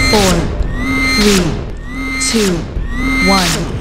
4, 3, 2, 1.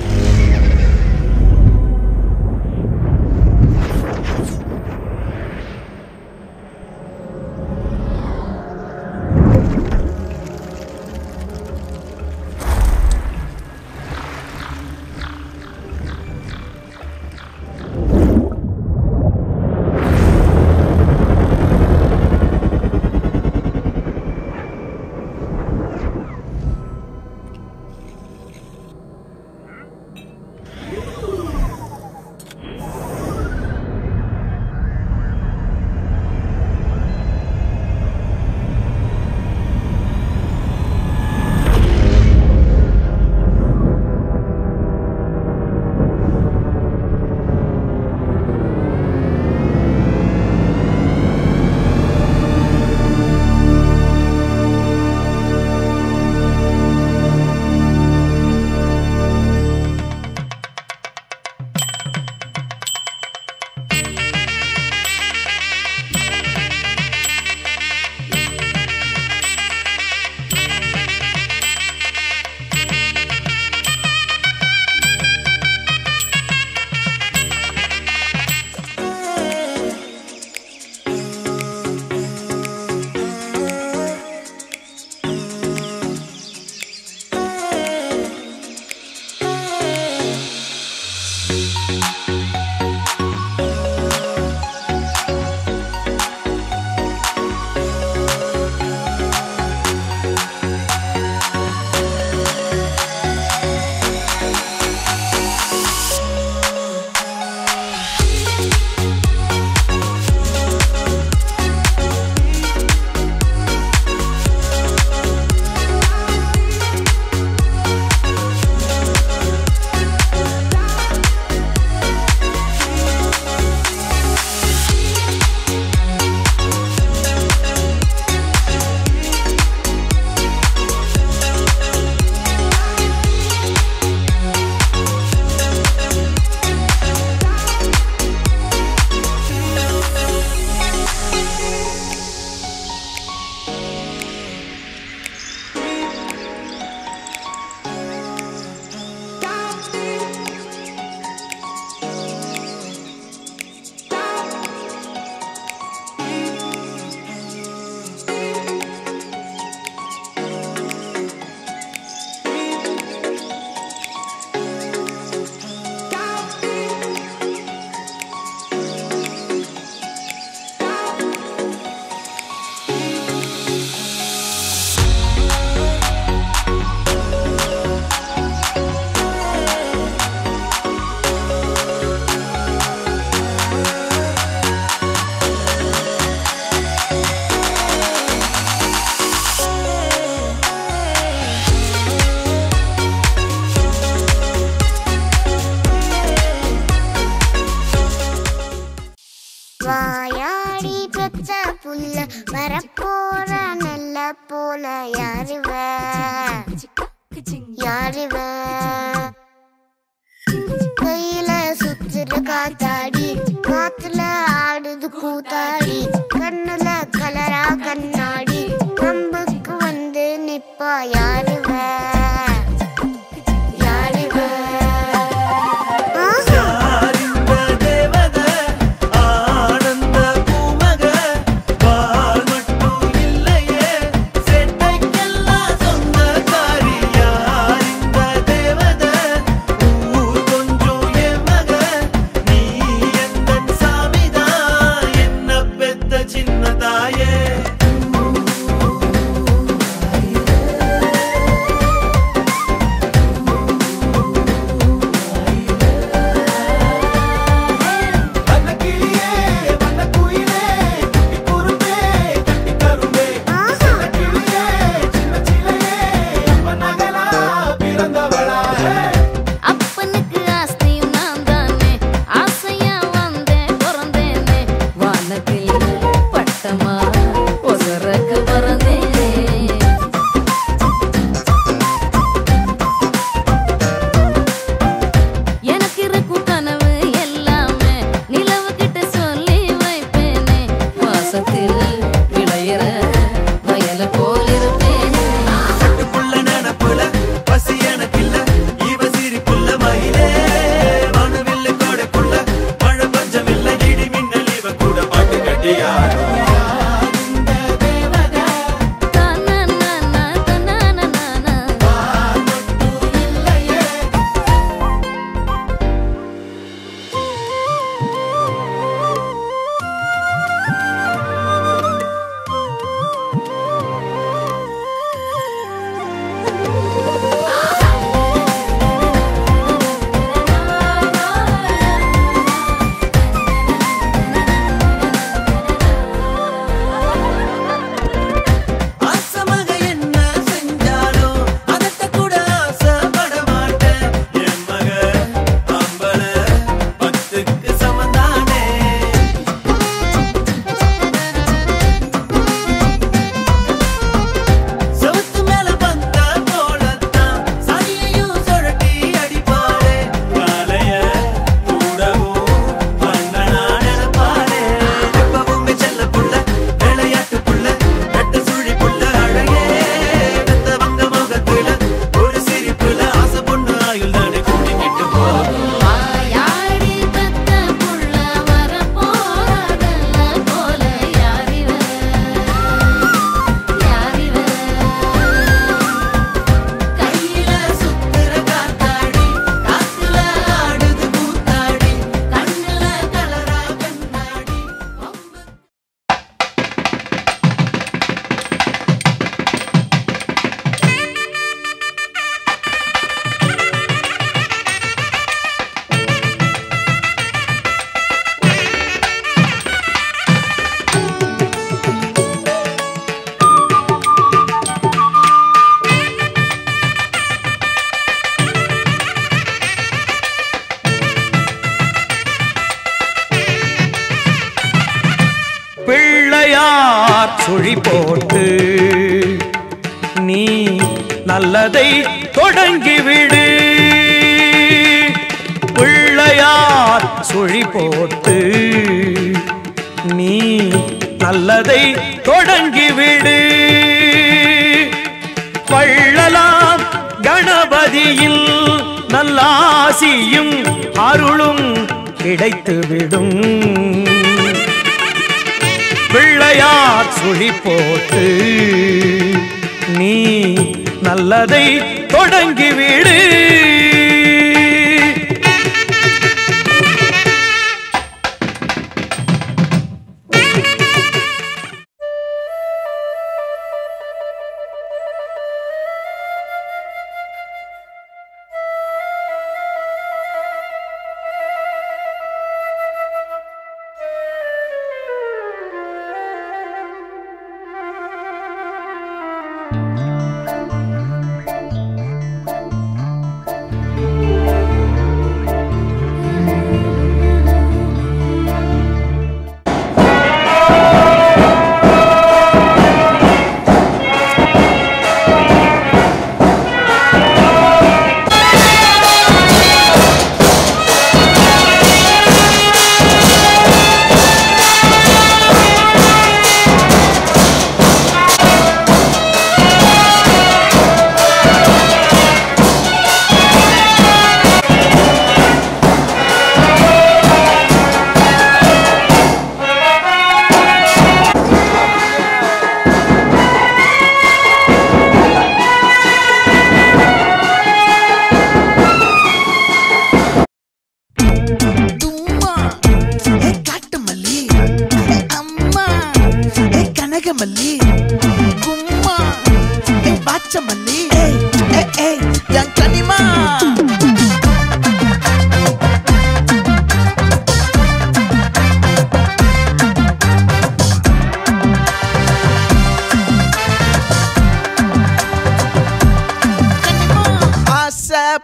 கையில சுத்துற காத்தாடி காத்துல ஆடுது கூத்தாடி கண்ணுல கலரா கண்ணாடி நம்புக்கு வந்து நிப்பா யாருவ சின்னதாயே நீ நல்லதை தொடங்கிவிடு. பிள்ளையார் சுழி போட்டு நீ நல்லதை தொடங்கிவிடு. வள்ளலாம் கணபதியில் நல்லாசியும் அருளும் கிடைத்துவிடும். பிள்ளையார் சுழி போட்டு நீ நல்லதை தொடங்கிவிடு.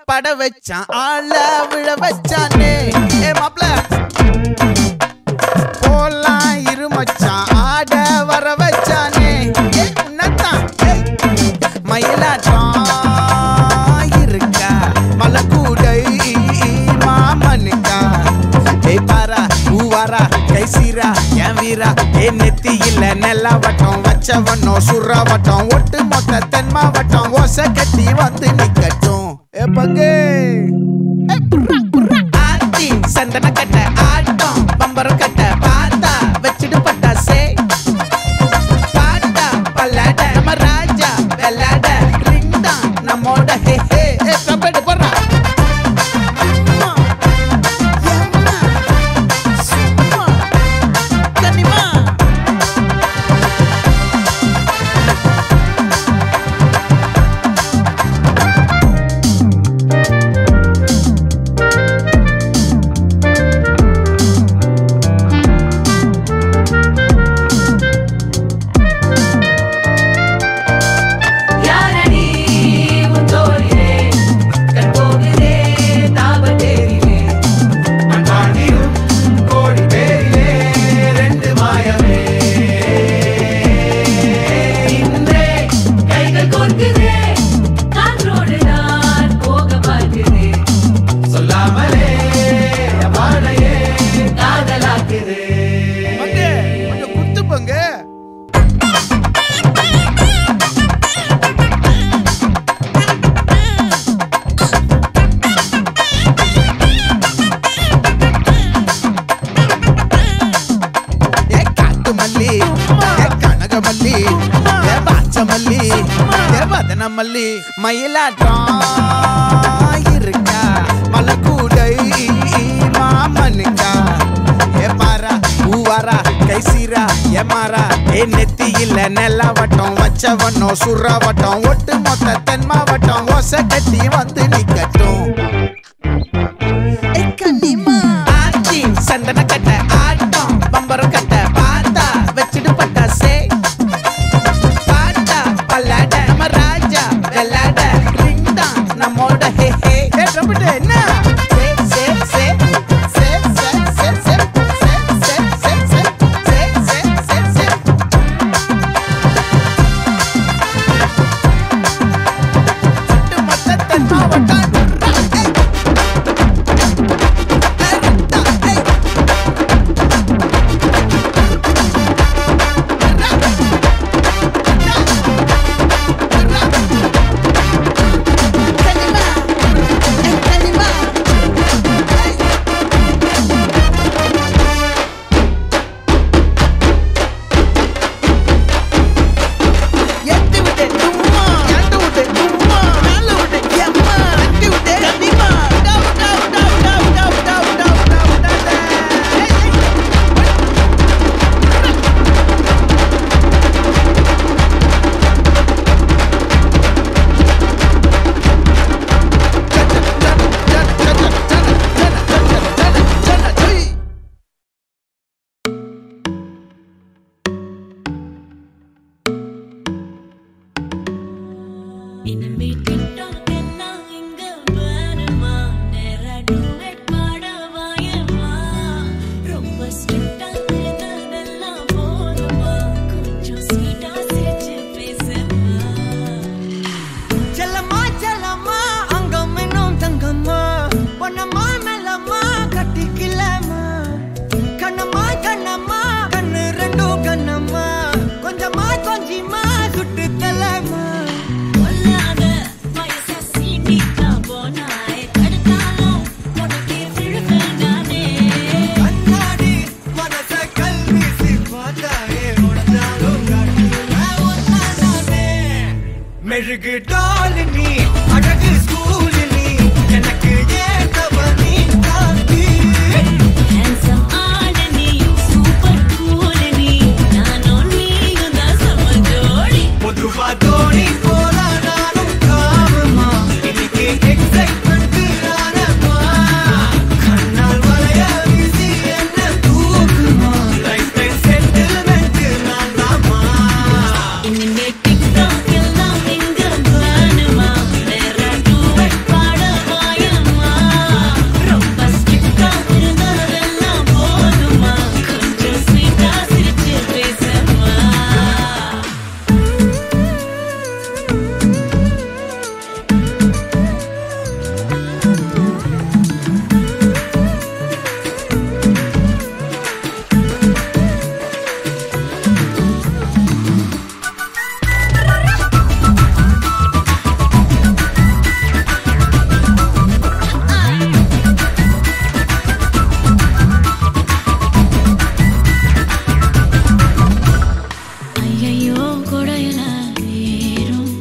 பட வச்சான் ஆள விழ வச்சானே மாப்ள போலாம் இருமச்சான் ஆட வர வச்சானே உன்னத்தான் மயிலாட்டம் இருக்கா மலக்கூடை மாமனுக்கா பாரா ஊவாரா கைசீரா என் வீரா நெத்தி இல்ல நெல்லா வட்டம் வச்சவனோ சுறா வட்டம் ஒட்டு மொத்த தென் மாவட்டம் ஓசை கட்டி வந்து நிக்கட்டும் பங்கே ஆத்தி சந்தன கட்ட ஆட்டம் பம்பரம் கட்ட பாத்தா வச்சிட்டு பட்டாசே பாட்டா பல்லாட நம்ம ராஜா வெள்ளாட ரிங்டா நம்மோட ஹே ஹே கபடி போறா மல்லி மயிலாட்டம் இருக்கா மலக்கூடை மாமனுக்கா பாரா ஊவாரா கைசீரா எமாரா நெத்தி இல்ல நெல்லா வட்டம் வச்சவனோ சுறா வட்டம் ஒட்டு மொத்த தென் மாவட்டம் ஓசை கட்டி வந்து நிக்கட்டும் ஆச்சி சந்தன கட்ட ஆட்டம் பம்பரம் கட்ட பாத்தா வச்சிட்டு பட்டாசே பாட்டா பல்லாட நம்ம ராஜா வெள்ளாட ரிங்டா நம்மோட ஹே ஹே என்ன மெழுகு டாலினி அழகு ஸ்கூலினி எனக்கு ஏத்தவனி காந்தி handsome ஆடனி சூப்பர் கூலனி நானும் நீயும் தான் சம ஜோடி பொதுவா தோணி போல நானும் காமமா இன்னைக்கு எக்ஸைட்மெண்ட் ஆனமா கண்ணால் வளைய வீசி என்ன தூக்குமா லைஃப் டைம் செட்டில்மெண்ட் நான் தாமா இனிமே டிக்டாக் எல்லாம் எங்க வேணுமா வேற டூவெட் பாடவாயம்மா ரொம்ப ஸ்ட்ரிக்டா இருந்ததெல்லாம் போதுமா கொஞ்சம் ஸ்வீட்டா சிரிச்சு பேசம்மா ஐயையோ கொடையன ஏறும்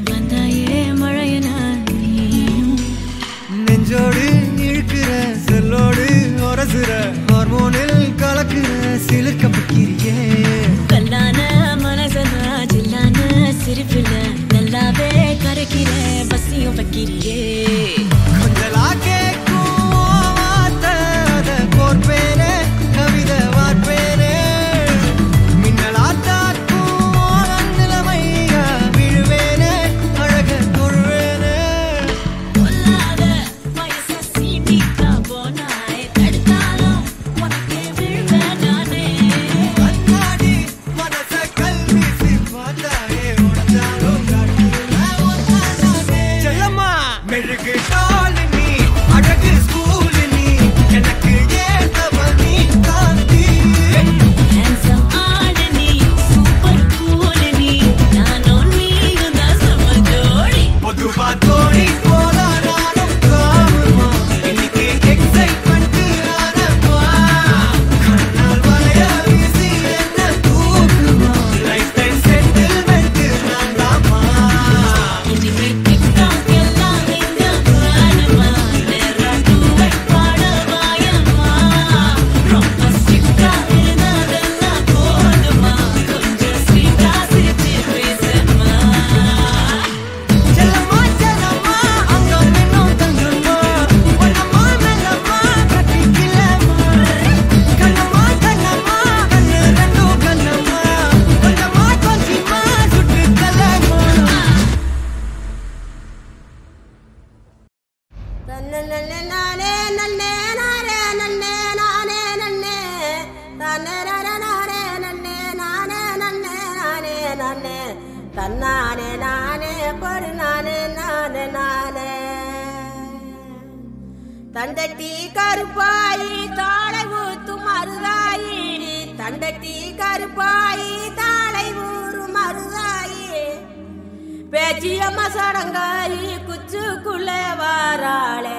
வந்தாயே மழையன நீயும் நெஞ்சோடு இழுக்கிற செல்லோடு உரசுற ஹார்மோனில் கலக்குற சிலிர்க்க பக்கிரியே கல்லான மனசன ஜில்லான சிரிப்புல நல்லாவே கரைக்கிற பசியும் வைக்கிறியே கொஞ்சலா கேட்கும் வார்த்தை அதை கோர்ப்பேனே கவிதை வார்ப்பேனே மின்னலா தாக்கும் நிலைமையா விழுவேனே அழக தொழுவேனே கொல்லாத வயச சீண்டிக்கா போனாய் தடுத்தாலும் உனக்கே விழுவேன் நானே கண்ணாடி மனச கல்வீசி பார்த்தாயே உடஞ்சாலும் செல்லம்மா மெழுகு டாலினி அழகு ஸ்கூலினி எனக்கு ஏத்தவனி காந்தி handsome ஆடனி சூப்பர் கூலனி நானும் நீயும் தான் சம ஜோடி பொதுவா தோணி போல நானும் காமமா இன்னைக்கு எக்ஸைட்மெண்ட் ஆனமா கண்ணால் வளைய வீசி என்ன தூக்குமா லைஃப் டைம் செட்டில்மெண்ட் நான் தாமா இனிமே டிக்டாக் எல்லாம் எங்க வேணுமா வேற டூவெட் பாடவாயம்மா ரொம்ப ஸ்ட்ரிக்டா இருந்ததெல்லாம் போதுமா கொஞ்சம் ஸ்வீட்டா சிரிச்சு பேசம்மா செல்லம்மா செல்லம்மா அங்கம் இன்னும் தங்கம்மா ஒன்னம்மா மெல்லம்மா கட்டிக்கலம்மா கண்ணம்மா கண்ணம்மா கண்ணு ரெண்டும் கண்ணம்மா கொஞ்சமா கொஞ்சமா சுட்டு தலம்மா தன்னானே நானே படு நானே நானே நானே தண்டட்டி கருப்பாயி தாளை ஊத்தும் மருதாயி தண்டட்டி கருப்பாயி தாளை ஊறும் மருதாயி பேச்சியம்மா சடங்காயி குச்சுக்குள்ளே வாராளே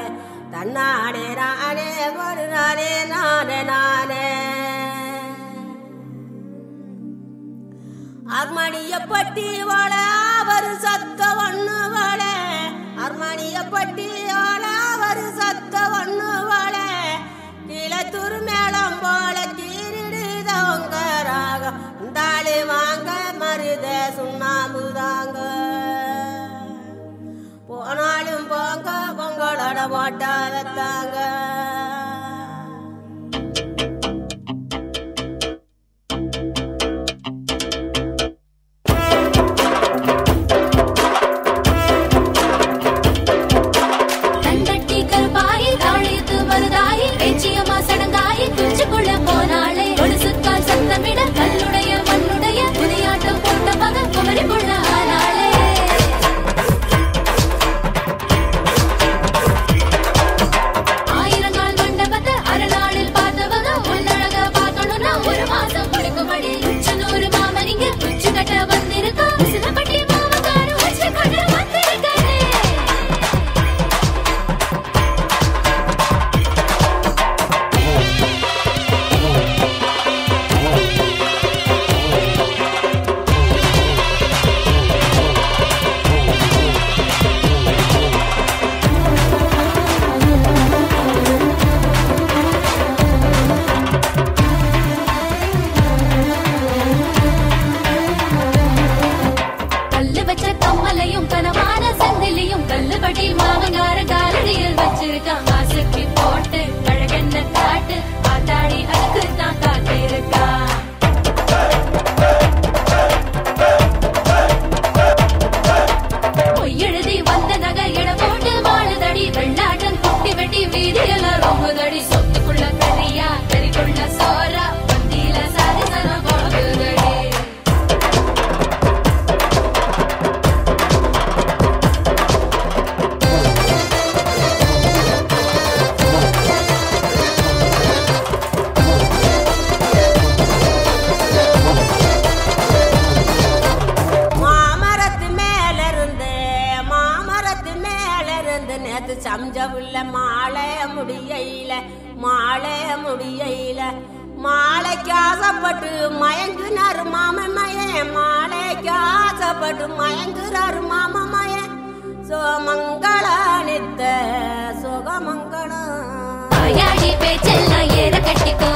தன்னானே நானே படு நானே நானே நானே அர்மணிய பட்டி வாழ அவர் சத்த ஒண்ணு வாழ அர்மணிய பட்டி வாழ அவர் சத்த ஒண்ணு வாழ கீழத்தூர் மேளம் போல கீரிடுதவங்க ராகம் உண்டாளி வாங்க மருத சுண்ணாம்பு தாங்க போனாலும் போங்க பொங்கலோட போட்டா வைத்தாங்க கம்மலையும் கனமான சந்திலையும் கல்லுபடி மாமங்கார காலடியில் வச்சிருக்கான் ஆசைக்கு போட்டு அழகென்ன காட்டு ஆத்தாடி அதுக்கு தான் காத்து இருக்கா பொய்யெழுதி வந்த நகை எட போட்டு வாழுதடி வெள்ளாட்டம் குட்டி வெட்டி வீதியெல்லாம் ரொம்பதடி சொத்துக்குள்ள கரியா கறிக்குள்ள சோறா பந்தியில சாதிசனம் போகுதடி சம்ஜவுள்ள மாலை முடியையில மாலைக்கு ஆசைப்பட்டு மயங்குனாரு மாமன் மாலைக்கு ஆசைப்பட்டு மயங்குறாரு மாமன் சோமங்கள நித்த சுகமங்களம் ஆயாடி பேச்செல்லாம் ஏற கட்டிக்கோ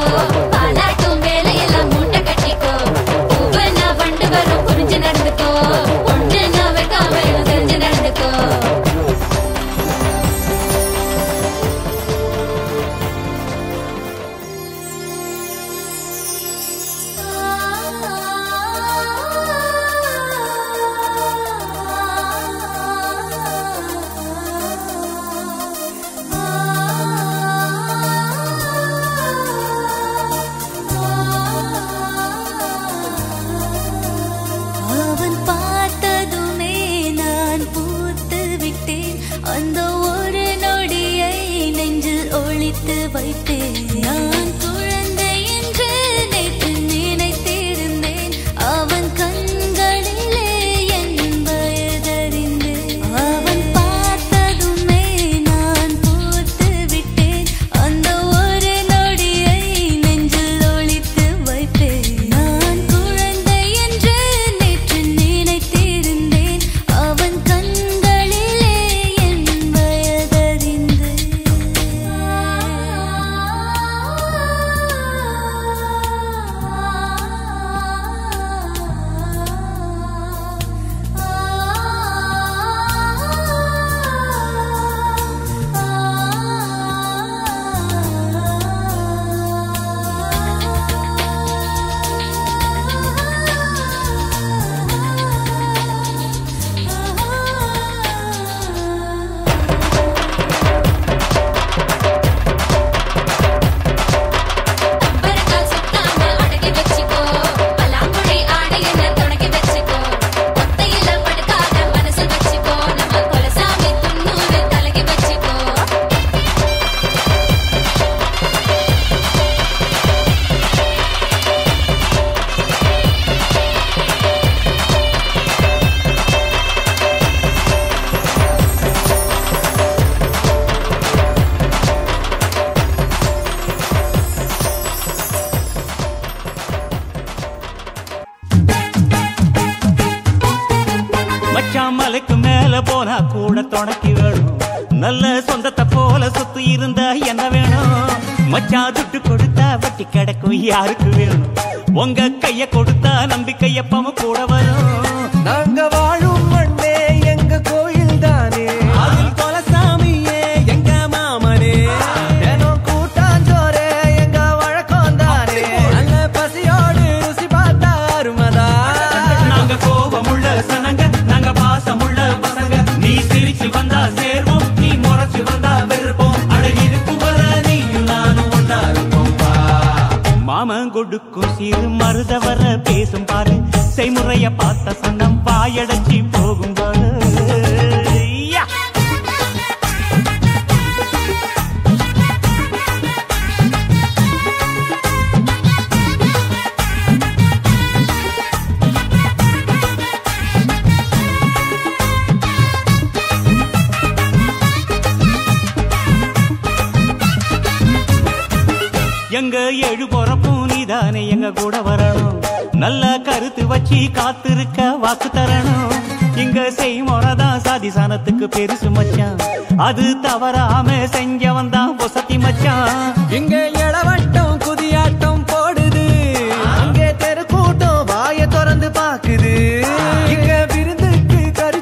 பாலாட்டும் வேலையெல்லாம் மூட்டை கட்டிக்கோ பூவனா வண்டு வரும் புரிஞ்சு நடந்துக்கோ ஒண்ணு நான் வைக்காம தெரிஞ்சு நடந்துக்கோ அவன் பார்த்ததுமே நான் பூத்து விட்டேன் அந்த ஒரு நொடியை நெஞ்சில் ஒளித்து வைத்தேன் நான் குழந்தை என்று நேற்று நினைத்திருந்தேன் அவன் கண்களிலே என் வயதறிந்தேன் அவன் பார்த்ததுமே நான் பூத்து விட்டேன் அந்த ஒரு நொடியை நெஞ்சில் ஒளித்து வைத்தேன் நான் குழந்தை என்று நேற்று நினைத்திருந்தேன் அவன் கண்களிலே என் வயதறிந்தேன் பரக்கால் சுத்தாம அடக்கி வச்சுக்கோ பல்லாங்குழி ஆடை என்ன தொடக்கி வச்சுக்கோ ஒத்தையில படுக்காத மனசில் வச்சுக்கோ நம்ம குலசாமி துண்ணூறு தலைக்கு வச்சுக்கோ மச்சான் மலைக்கு மேல போனா கூட துணைக்கு வேணும் நல்ல சொந்தத்தை போல சுத்தி இருந்தா என்ன வேணும் மச்சான் துட்டு கொடுத்தா வட்டி கிடக்கும் யாருக்கு வேணும் உங்க கைய கொடுத்தா நம்பிக்கை எப்பவும் கூட வரும் நாங்க வாழும் மண்ணே எங்க கோயில் தானே அதில் குலசாமியே எங்க மாமனே தினம் கூட்டாஞ்சோரே எங்க வழக்கம் தானே நல்ல பசியோடு ருசி பார்த்தா அருமதா நாங்க கோபமுள்ள சனங்க நாங்க பாசமுள்ள பசங்க நீ சிரிச்சு வந்தா சேர்வோம் நீ முறைச்சு வந்தா வெறுப்போம் அழகிருக்கும் வர நீயும் நானும் ஒன்னா இருப்போம்பா மாமன் கொடுக்கும் சிறு மருதவர பேசும் பாரு செய்முறைய பார்த்த சன்னம் வாயடைச்சி போகும் பாரு யா! எங்க ஏழு பொறப்பும் நீதானே எங்க கூட வரணும் நல்ல கருத்து வச்சு காத்திருக்க வாக்கு தரணும் இங்க செய்முறைதான் சாதிசானத்துக்கு பெருசு மச்சான் அது தவறாம செஞ்சவன் தான் பொசத்தி மச்சான் இங்க இளவட்டம் குதியாட்டம் போடுது அங்கே தெரு கூட்டம் வாய திறந்து பாக்குது இங்க விருந்துக்கு கறி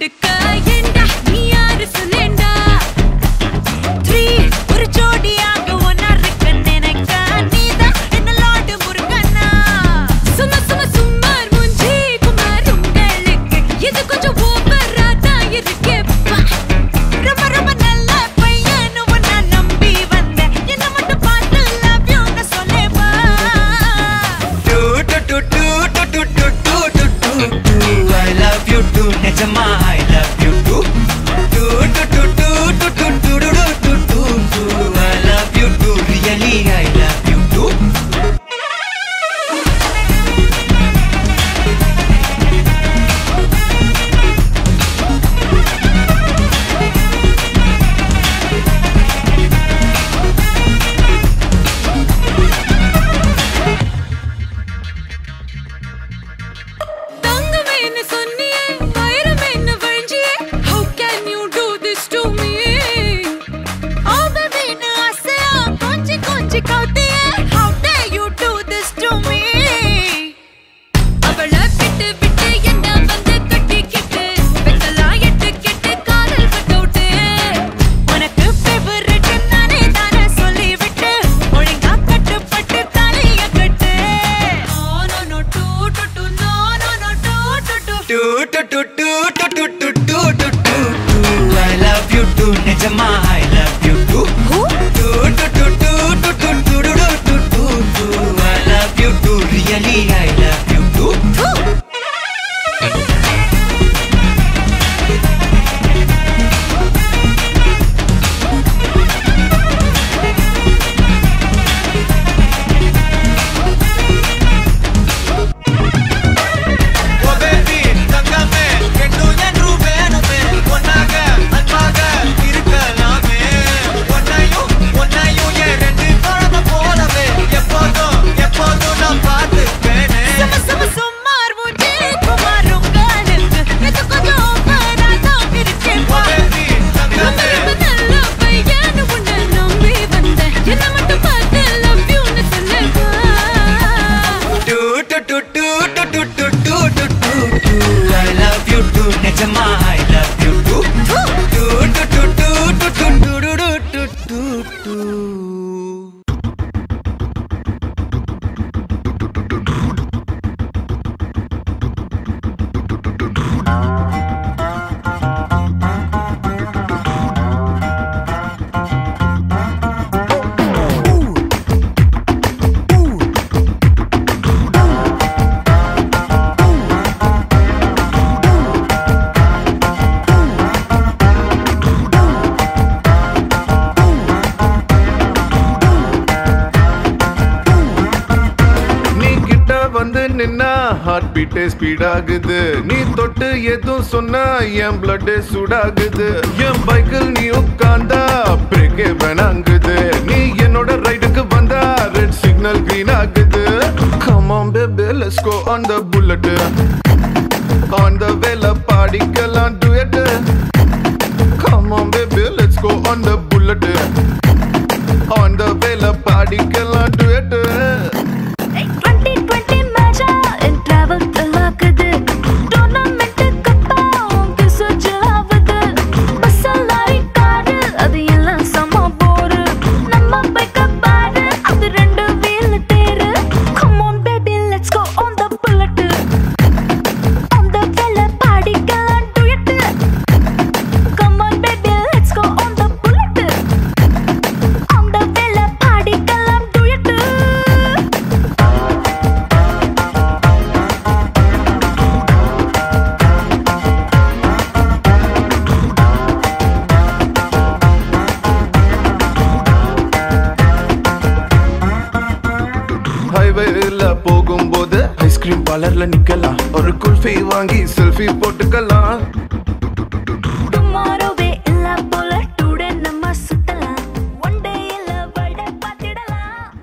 கொடுக்க ஏண்டா நீ யாரு சொல்லேண்டா 3 ஒரு ஜோடியாக ஒன்னா இருக்க நினைக்க நீதான் என்ன லாடு முருகனா சும்மா சும்மா சும்மார் மூஞ்சி குமார் உங்களுக்கு இது கொஞ்சம் ஓவரா தான் இருக்கே ரொம்ப ரொம்ப நல்ல பையன் உன்னை நம்பி வந்தேன் என்ன மட்டும் பார்த்து லவ் யூ ன்னு சொல்லேவா I love you too, Nejama, I love you too. I love you too, really, I love you too. தங்கமேன்னு சொன்னியே வைரமேன்னு வழிஞ்சியே how can you do this to me ஆபவேன்னு ஆசையா கொஞ்சி கொஞ்சி கவுத்தியே how dare you do this to me அவளை விட்டு விட்டு என்ன வந்து கட்டிக்கிட்டு வெத்தலாம் எட்டு கெட்டு காதல் கட்டவுட்டு உனக்கு ஃபேவரட் நானே தானே சொல்லிவிட்டு ஒழுங்கா கட்டுப்பட்டு தலைய கட்டு no no no no I love you too, Nejama, I love you too. I love you too, really, I love you too. Oh baby, தங்கமே என்னும் என்று வேணுமே ஒன்னாக அன்பாக இருக்கலாமே ஒன்னையும் என் ரெண்டு குழந்தை போலவே எப்போதும் நான் பார்த்துப்பேனே சும்மா சும்மார் மூஞ்சி குமார் உங்களுக்கு இது கொஞ்சம் ஓவரா தான் இருக்கே Oh baby, ரொம்ப தங்கமே ரொம்ப நல்ல பையன் உன்னை நம்பி வந்தேன் என்ன மட்டும் பார்த்து லவ் யூ ன்னு சொல்லேவா I love you too, Nejama, I love you too. நீ கிட்ட வந்து நின்னா ஹார்ட் பீட்டே ஸ்பீட் ஆகுது நீ தொட்டு எதுவும் சொன்னா என் பிளட் சூடாகுது என் பைக்கில் நீ உட்கார்ந்தா பிரேக்கே வேணாங்குது நீ என்னோட ரைடுக்கு வந்தா ரெட் சிக்னல் கிரீன் ஆகுது come on baby let's go on the bullet on the வேல பாடிக்கலாம் duet come on baby let's go on the bullet on the வேல பாடிக்கலாம் duet 2020 மேஜா என் டிராவல் தலாக்குது டோர்னமெண்ட் கப்பா உங்க சுஜாவது பசலாரி காடு அது எல்லாம் சம போரு நம்ம பைக்க பாரு அது ரெண்டு வீல் தேரு come on baby let's go on the bullet on the வேல பாடிக்கலாம் duet come on baby let's go on the bullet on the வேல பாடிக்கலாம் duet ஹைவேல போகும்போது ஐஸ்கிரீம் பார்லர்ல நிக்கலாம் ஒரு குல்ஃபி வாங்கி செல்ஃபி போட்டுக்கலாம் tomorrowவே இல்ல போல today நம்ம சுத்தலாம் one day இல்ல world பார்த்திடலாம்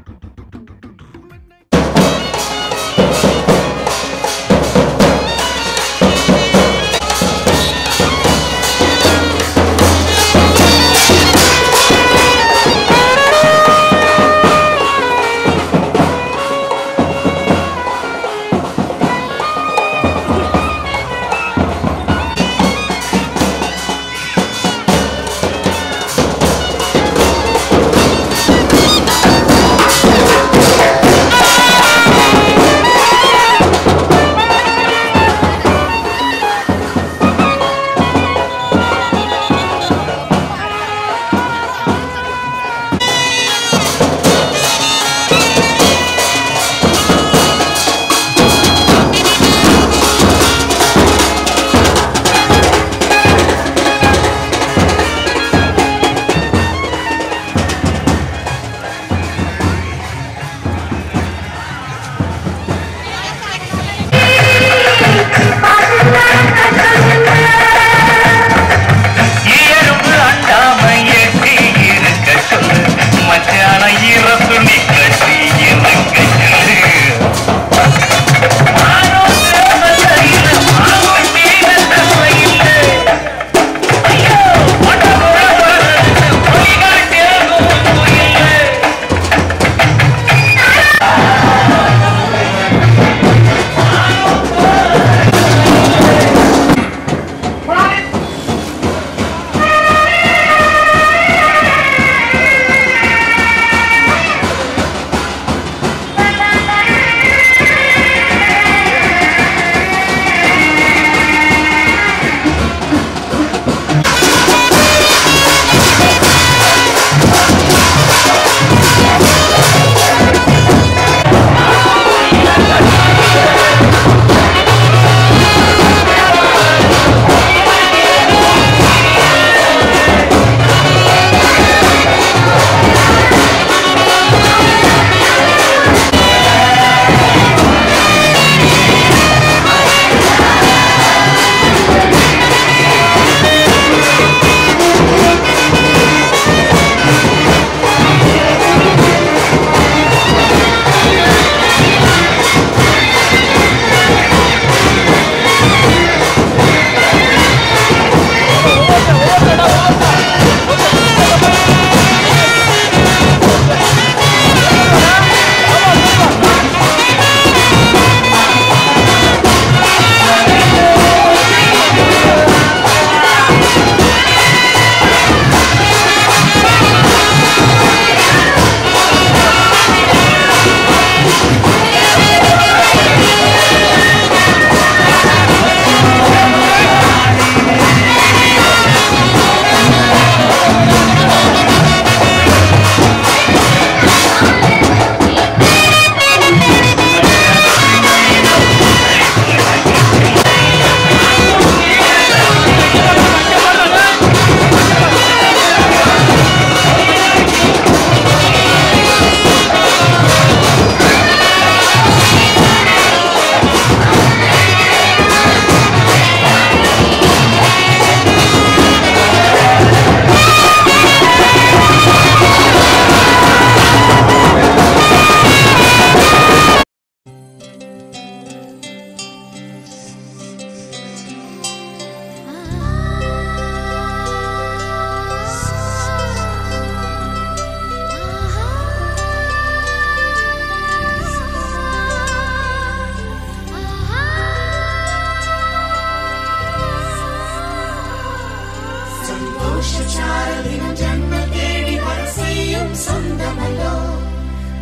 சந்தோஷச்சாரலின் ஜன்ம தேடி வர செய்யும் சொந்தமல்லோ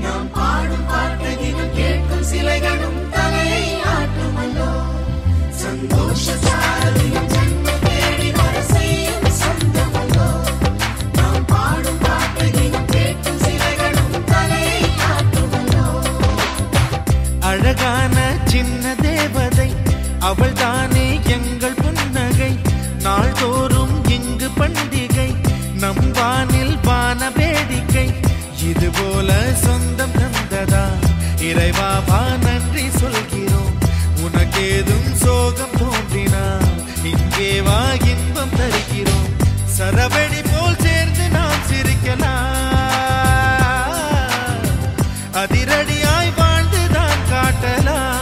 நாம் பாடும் பாட்டை தினம் கேட்கும் சிலைகளும் தலையை ஆட்டுமல்லோ சந்தோஷச்சாரலின் ஜன்ம தேடி வர செய்யும் சொந்தமல்லோ நாம் பாடும் பாட்டை தினம் கேட்கும் சிலைகளும் தலையை ஆட்டுமல்லோ அழகான சின்ன தேவதை அவள் தானே எங்கள் புன்னகை நாள்தோறும் இங்கு பண்டிகை நம் வானில் வான வேடிக்கை இதுபோல சொந்தம் தந்ததா இறைவா வா நன்றி சொல்கிறோம் உனக்கேதும் சோகம் தோன்றினா இங்கே வா இன்பம் தருகிறோம் சரவெடி போல் சேர்ந்து நாம் சிரிக்கலாம் அதிரடியாய் வாழ்ந்துதான் காட்டலாம்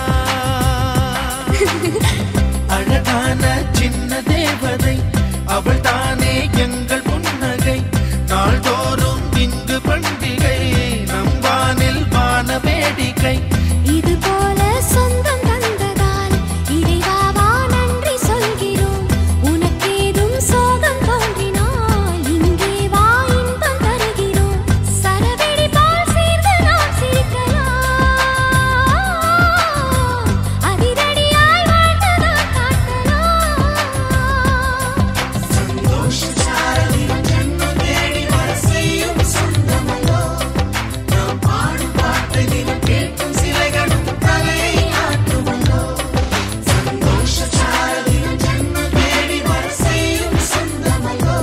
அழகான சின்ன தேவதை அவள் தானே எங்கள் புன்னகை நாள்தோறும் இங்கு பண்டிகை நம் வானில் வான வேடிக்கை இது போல சொந்தம் தந்ததால் இறைவா வா நன்றி சொல்கிறோம் உனக்கேதும் சோகம் தோன்றினால் இங்கே வா இன்பம் தருகிறோம் சரவெடி போல் சேர்ந்து நாம் சிரிக்கலாம் அதிரடியாய் வாழ்ந்துதான் காட்டலாம் சந்தோஷச்சாரலின் ஜன்ம தேடி வர செய்யும் சொந்தமல்லோ நாம் பாடும் பாட்டை தினம் கேட்கும் சிலைகளும் தலையை ஆட்டுமல்லோ சந்தோஷச்சாரலின் ஜன்ம தேடி வர செய்யும் சொந்தமல்லோ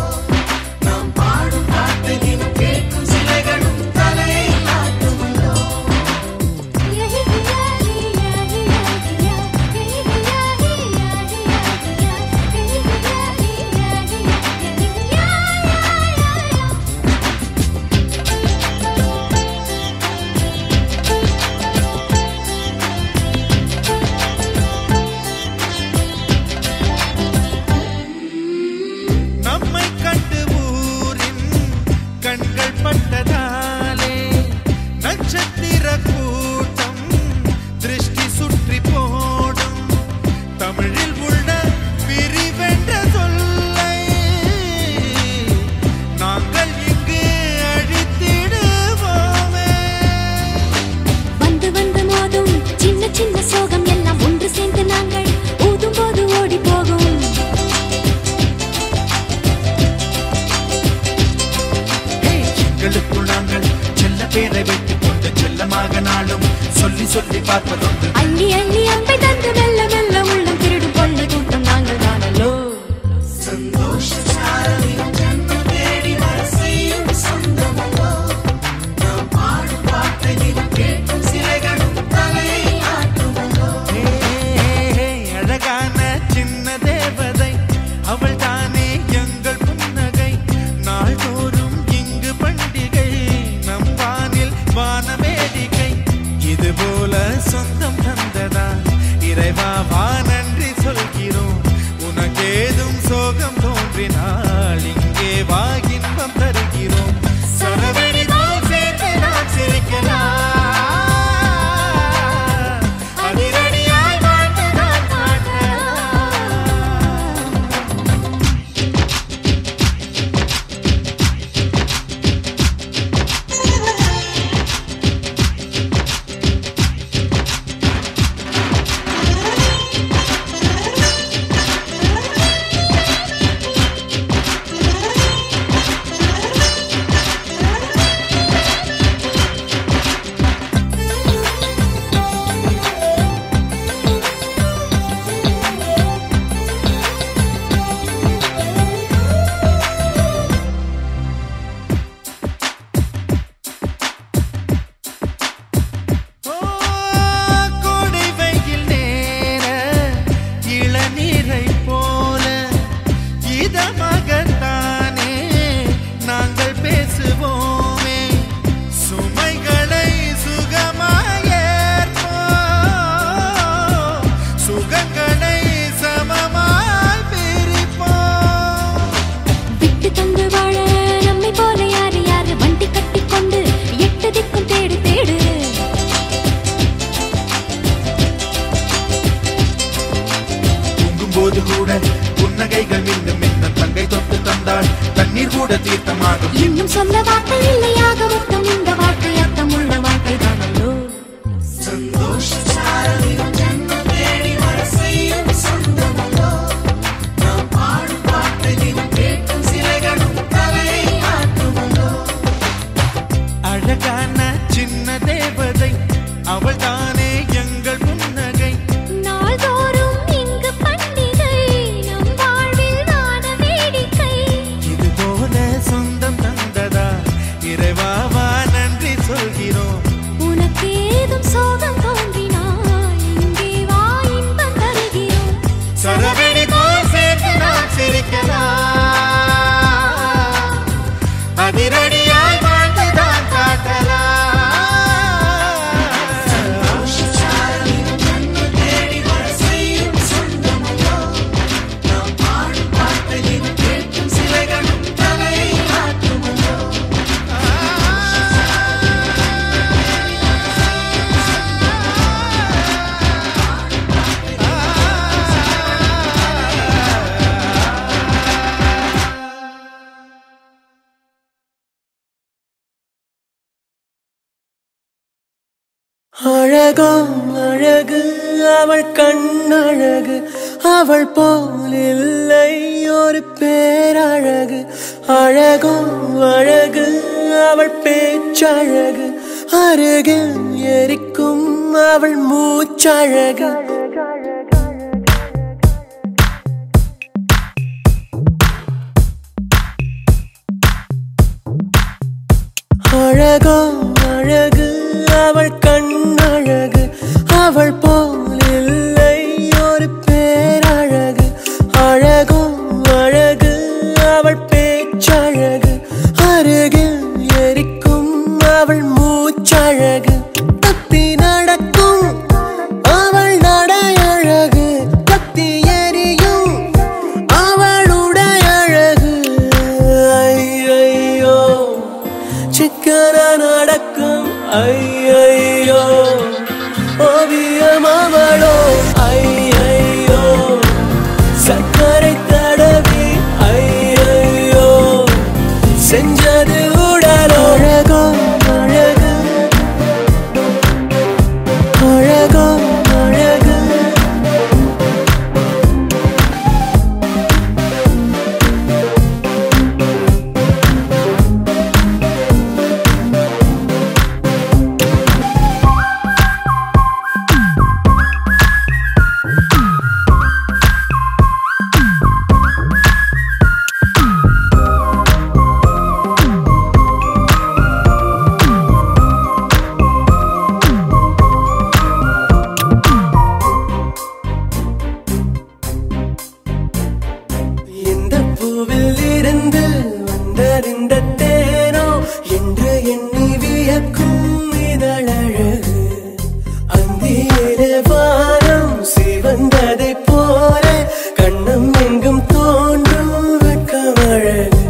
நாம் பாடும் பாட்டை தினம் கேட்கும் சிலைகளும் தலையை ஆட்டுமல்லோ நம்மை கண்டு ஊரின் கண்கள் பட்டதாலே நட்சத்திர கூட்டம் திருஷ்டி சுற்றி போடும் தமிழில் உள்ள பிரிவென்ற சொல்லை நாங்கள் இங்கு அழித்திடுவோமே வந்து வந்து மோதும் சின்ன சின்ன சோகம் எல்லாம் ஒன்று சேர்ந்து நாங்கள் ஊதும் போது ஓடி போகும் எங்களுக்குள் நாங்கள் செல்ல பேரை வைத்துக் கொண்டு செல்லமாக நாளும் சொல்லி சொல்லி பார்ப்பதுண்டு அள்ளி அள்ளி அன்பை தந்து மெல்ல மெல்ல உள்ளம் திருடும் கொள்ளை கூட்டம் நாங்கள் தானல்லோ சந்தோஷச்சாரலின் ஜன்ம தேடி வர செய்யும் சொந்தமல்லோ நாம் பாடும் பாட்டை தினம் கேட்கும் சிலைகளும் தலையை ஆட்டுமல்லோ அழகான சின்ன தேவதை அவள் தானே எங்கள் புன்னகை நாள்தோறும் இங்கு பண்டிகை நம் வானில் வான வேடிக்கை இதுபோல சொந்தம் தந்ததா இறைவா வா நன்றி சொல்கிறோம் உனக்கேதும் சோகம் தோன்றினால் இங்கே வா இன்பம் தருகிறோம் சரவெடி போல் சேர்ந்து நாம் சிரிக்கலாம் அதிரடியாய் வாழ்ந்துதான் காட்டலாம் கூட தீர்த்தமாகும். இன்னும் சொல்ல வார்த்தை இல்லையாக மொத்தம் இந்த வாழ்க்கை அர்த்தம் உள்ள வாழ்க்கை தானோ. சந்தோஷ சாரதியும் ஜன்மம் தேடி வர செய்யும் சொந்தமோ. நாம் பாடும் பாட்டை தினம் கேட்கும் சிலைகளும் தலையை மாற்றுமோ. அழகான சின்ன தேவதை அவள் தானே எங்கள் புன்னகை. நாள்தோறும் இங்கு பண்டிகை நம் வாழ்வில் வான வேடிக்கை. இது போல சொந்தம் தந்ததா இறைவாவா நன்றி சொல்கிறோம். உனக்கு ஏதும் சோகம் தோன்றினால் இங்கே வா இன்பம் தருகிறோம். சரவெடி போல் சேர்த்து நாம் சிரிக்கலாம். அதிரடியாய் வாழ்ந்துதான் காட்டலாம். அழகோ அழகு அவள் கண்ணழகு அவள் போல் இல்லை ஒரு பேரழகு. அழகோ அழகு அவள் பேச்சழகு அருகில் எரிக்கும் அவள் மூச்சழகு. அழகோ அழகு அவள் கண்ணழகு அவள் போல் இல்லை ஒரு பேரழகு. அழகோ அழகு அவள் பேச்சழகு அருகில் எரிக்கும் அவள் மூச்சழகு. தப்பி நடக்கும் அவள் நடையழகு கத்தி எரியும் அவளுடைய அழகு. ஐயோ சிக்கன நடக்கும் ஐயோ ஓவியம் அவளோ. ஐயோ சக்கரை தடவி ஐயோ செஞ்சது உடலோ. அழகோ அழகு அழகோ அழகு. இந்த பூவில் இருந்து வந்தறிந்த தேனோ என்று எண்ணி வியக்கும் இதழழகு. அந்தியிலே வானம் சிவந்ததை போல கண்ணம் எங்கும் தோன்றும் வெட்கமழகு.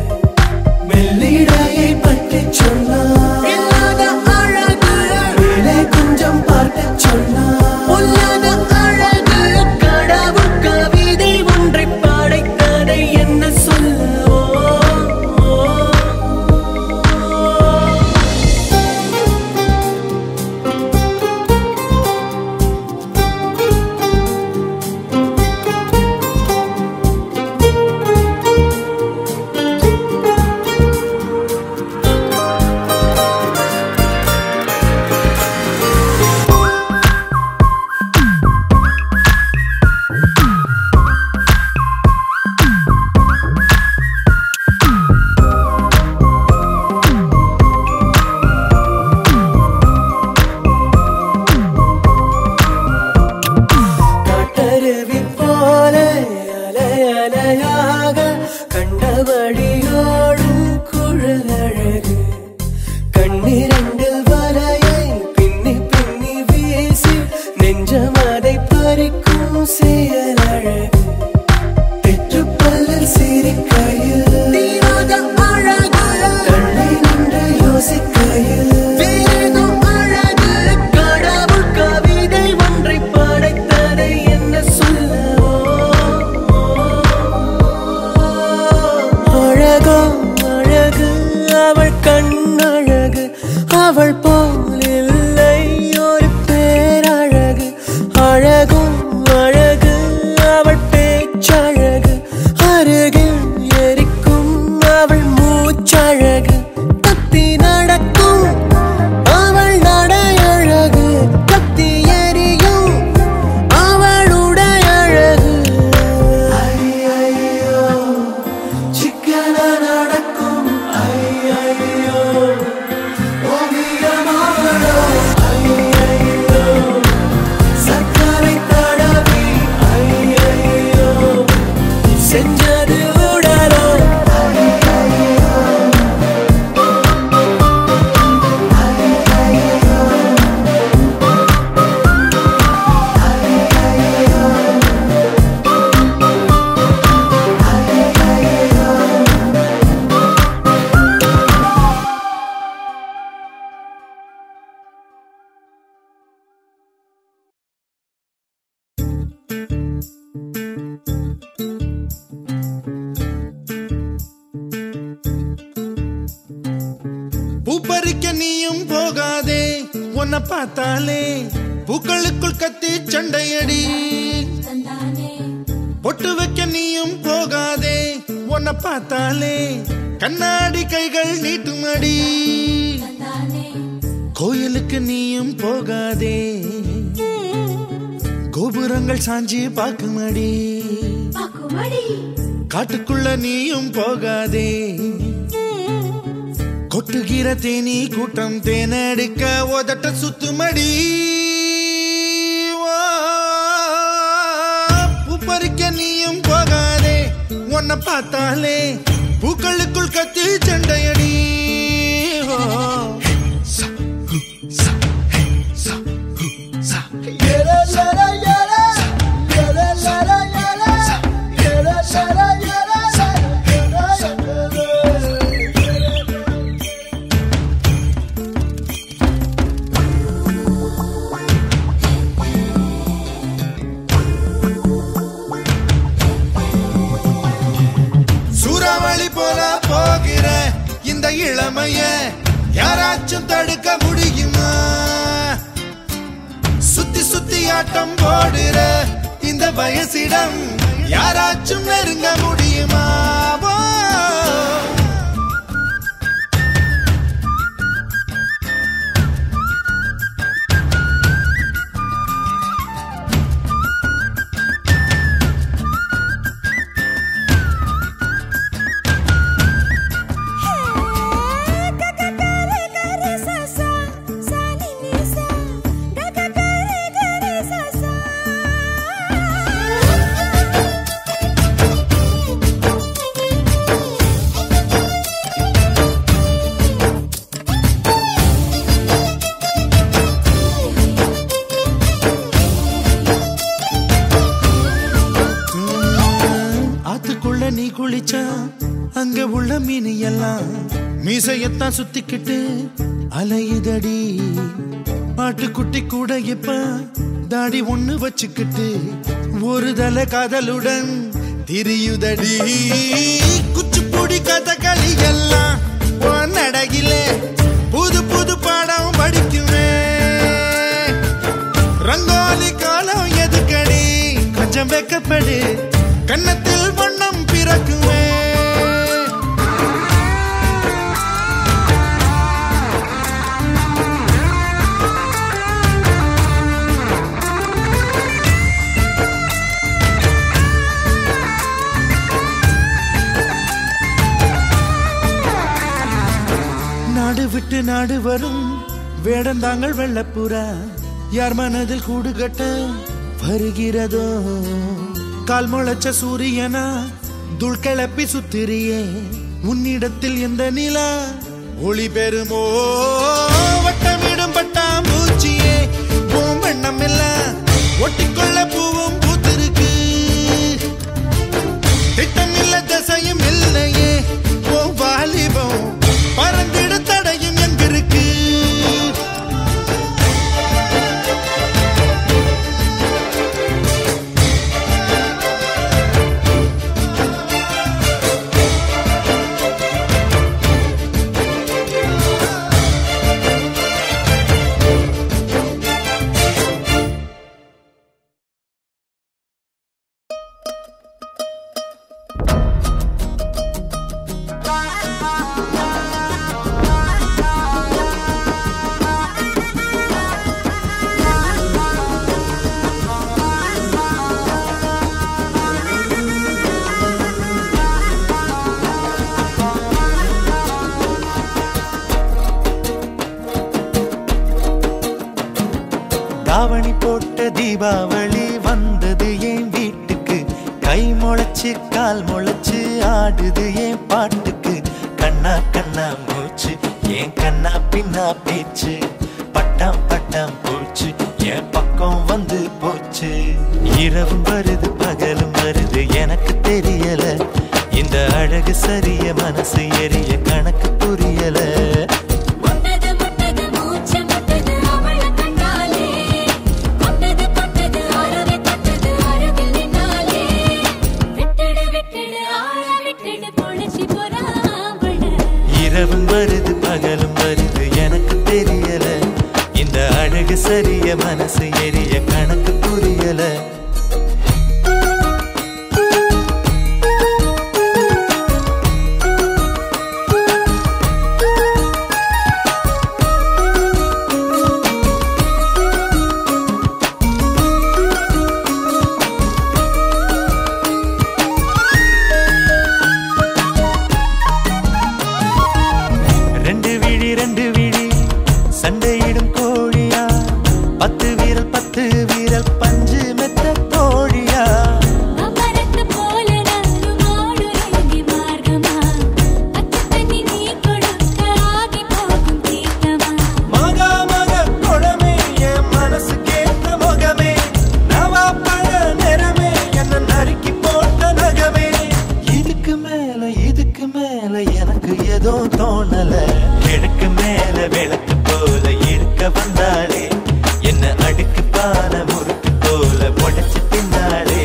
மெல்லிடையை பற்றி சொன்னார் இல்லாத அழகு மேலே கொஞ்சம் பார்க்க சொன்னார் பொல்லாத அழகு. கடவுள் கவிதை ஒன்றை படைத்ததை என்ன சொல்லுவோம். அவள் போல் இல்லை ஒரு பேரழகு அழகும் அழகு அவள் பேச்சழகு அருகில் எரிக்கும் அவள் மூச்சழகு கத்தி நடக்கும் அவள் நடையழகு கத்தி எரியும் அவளுடைய அழகு ஐயோ சிக்கன நடக்கும் ஐயோ ஓவியமாவளோ ஐயோ சக்கரை தடவி ஐயோ செஞ்சது உடலோ பூப்பறிக்க நீயும் போகாதே உன்னை பார்த்தாலே பூக்களுக்குள் கத்தி சண்டையடி பொட்டு வைக்க நீயும் போகாதே உன்னை பார்த்தாலே கண்ணாடி கைகள் நீட்டுமடி கோயிலுக்கு நீயும் போகாதே கோபுரங்கள் சாஞ்சி பாக்குமடி காட்டுக்குள்ள நீயும் போகாதே கொட்டுகிற தேனி கூட்டம் தேனடிக்க உதட்ட சுத்துமடி பூப்பறிக்க நீயும் போகாதே உன்னை பார்த்தாலே பூக்களுக்குள் கத்தி சண்டையடி சூறாவளி போல போகிற இந்த இளமைய யாராச்சும் தடுக்க முடியுமா சுத்தி சுத்தி ஆட்டம் போடுற இந்த வயசிடம் யாராச்சும் நெருங்க முடியுமா நீ குளிச்சா அங்க உள்ள மீன் எல்லாம் மீசையத்தான் சுத்திக்கிட்டு அலையுதடி பாட்டுக்குட்டி கூட இப்ப தாடி ஒண்ணு வச்சுக்கிட்டு ஒரு தலை காதலுடன் திரியுதடி குச்சிப்புடி கதகளி எல்லாம் நடகில புது புது பாடம் படிக்குமே ரங்கோலி காலம் எதுக்கடி கொஞ்சம் வெக்கப்படு கன்னத்தில் வண்ணம் பிறக்குமே நாடு விட்டு நாடு வரும் வேடந்தாங்கள் வெள்ளப்புறா யார் மனதில் கூடு கட்ட வருகிறதோ கால் முளைச்ச சூரியனா துள் கிளப்பி சுத்திரியே உன்னிடத்தில் எந்த நிலா ஒளி பெறுமோ வட்டமிடும் பட்டாம்பூச்சியே பூம்பெண்ணம் இல்ல ஒட்டிக்கொள்ள பூவும் பூத்திருக்கு திட்டம் இல்ல திசையும் இல்லையே ஓ வாலிபம் பறந்திட தடையும் எங்கிருக்கு தாவணி போட்ட தீபாவளி வந்தது என் வீட்டுக்கு. கை முளைச்சு கால் முளைச்சு ஆடுது என் பாட்டுக்கு. கண்ணா கண்ணா மூச்சு என் கண்ணா பின்னா பேச்சு. பட்டாம் பட்டாம் பூச்சு என் பக்கம் வந்து போச்சு. இரவும் வருது பகலும் வருது எனக்கு தெரியல. இந்த அழகு சரிய மனசு எரிய கணக்கு புரியல. இரவும் வருது பகலும் வருது எனக்கு தெரியல. இந்த அழகு சரிய மனசு எரிய கணக்கு புரியல. ரெண்டு விழி சண்டையிடும் கோழியா. 10 வீரல் 10 வீரல் பஞ்சு மெத்த தோழியா. மகா மக குடமே என் மனசு கேட்ட முகமே. நவா பழ நிறமே என்ன நறுக்கி போட்ட நகமே. இதுக்கு மேல எனக்கு ஏதோ தோணல. கிழக்கு மேல விளக்கு போல இருக்க வந்தாளே. என்ன அடுக்கு பான முறுக்கு போல உடைச்சு பின்னாளே.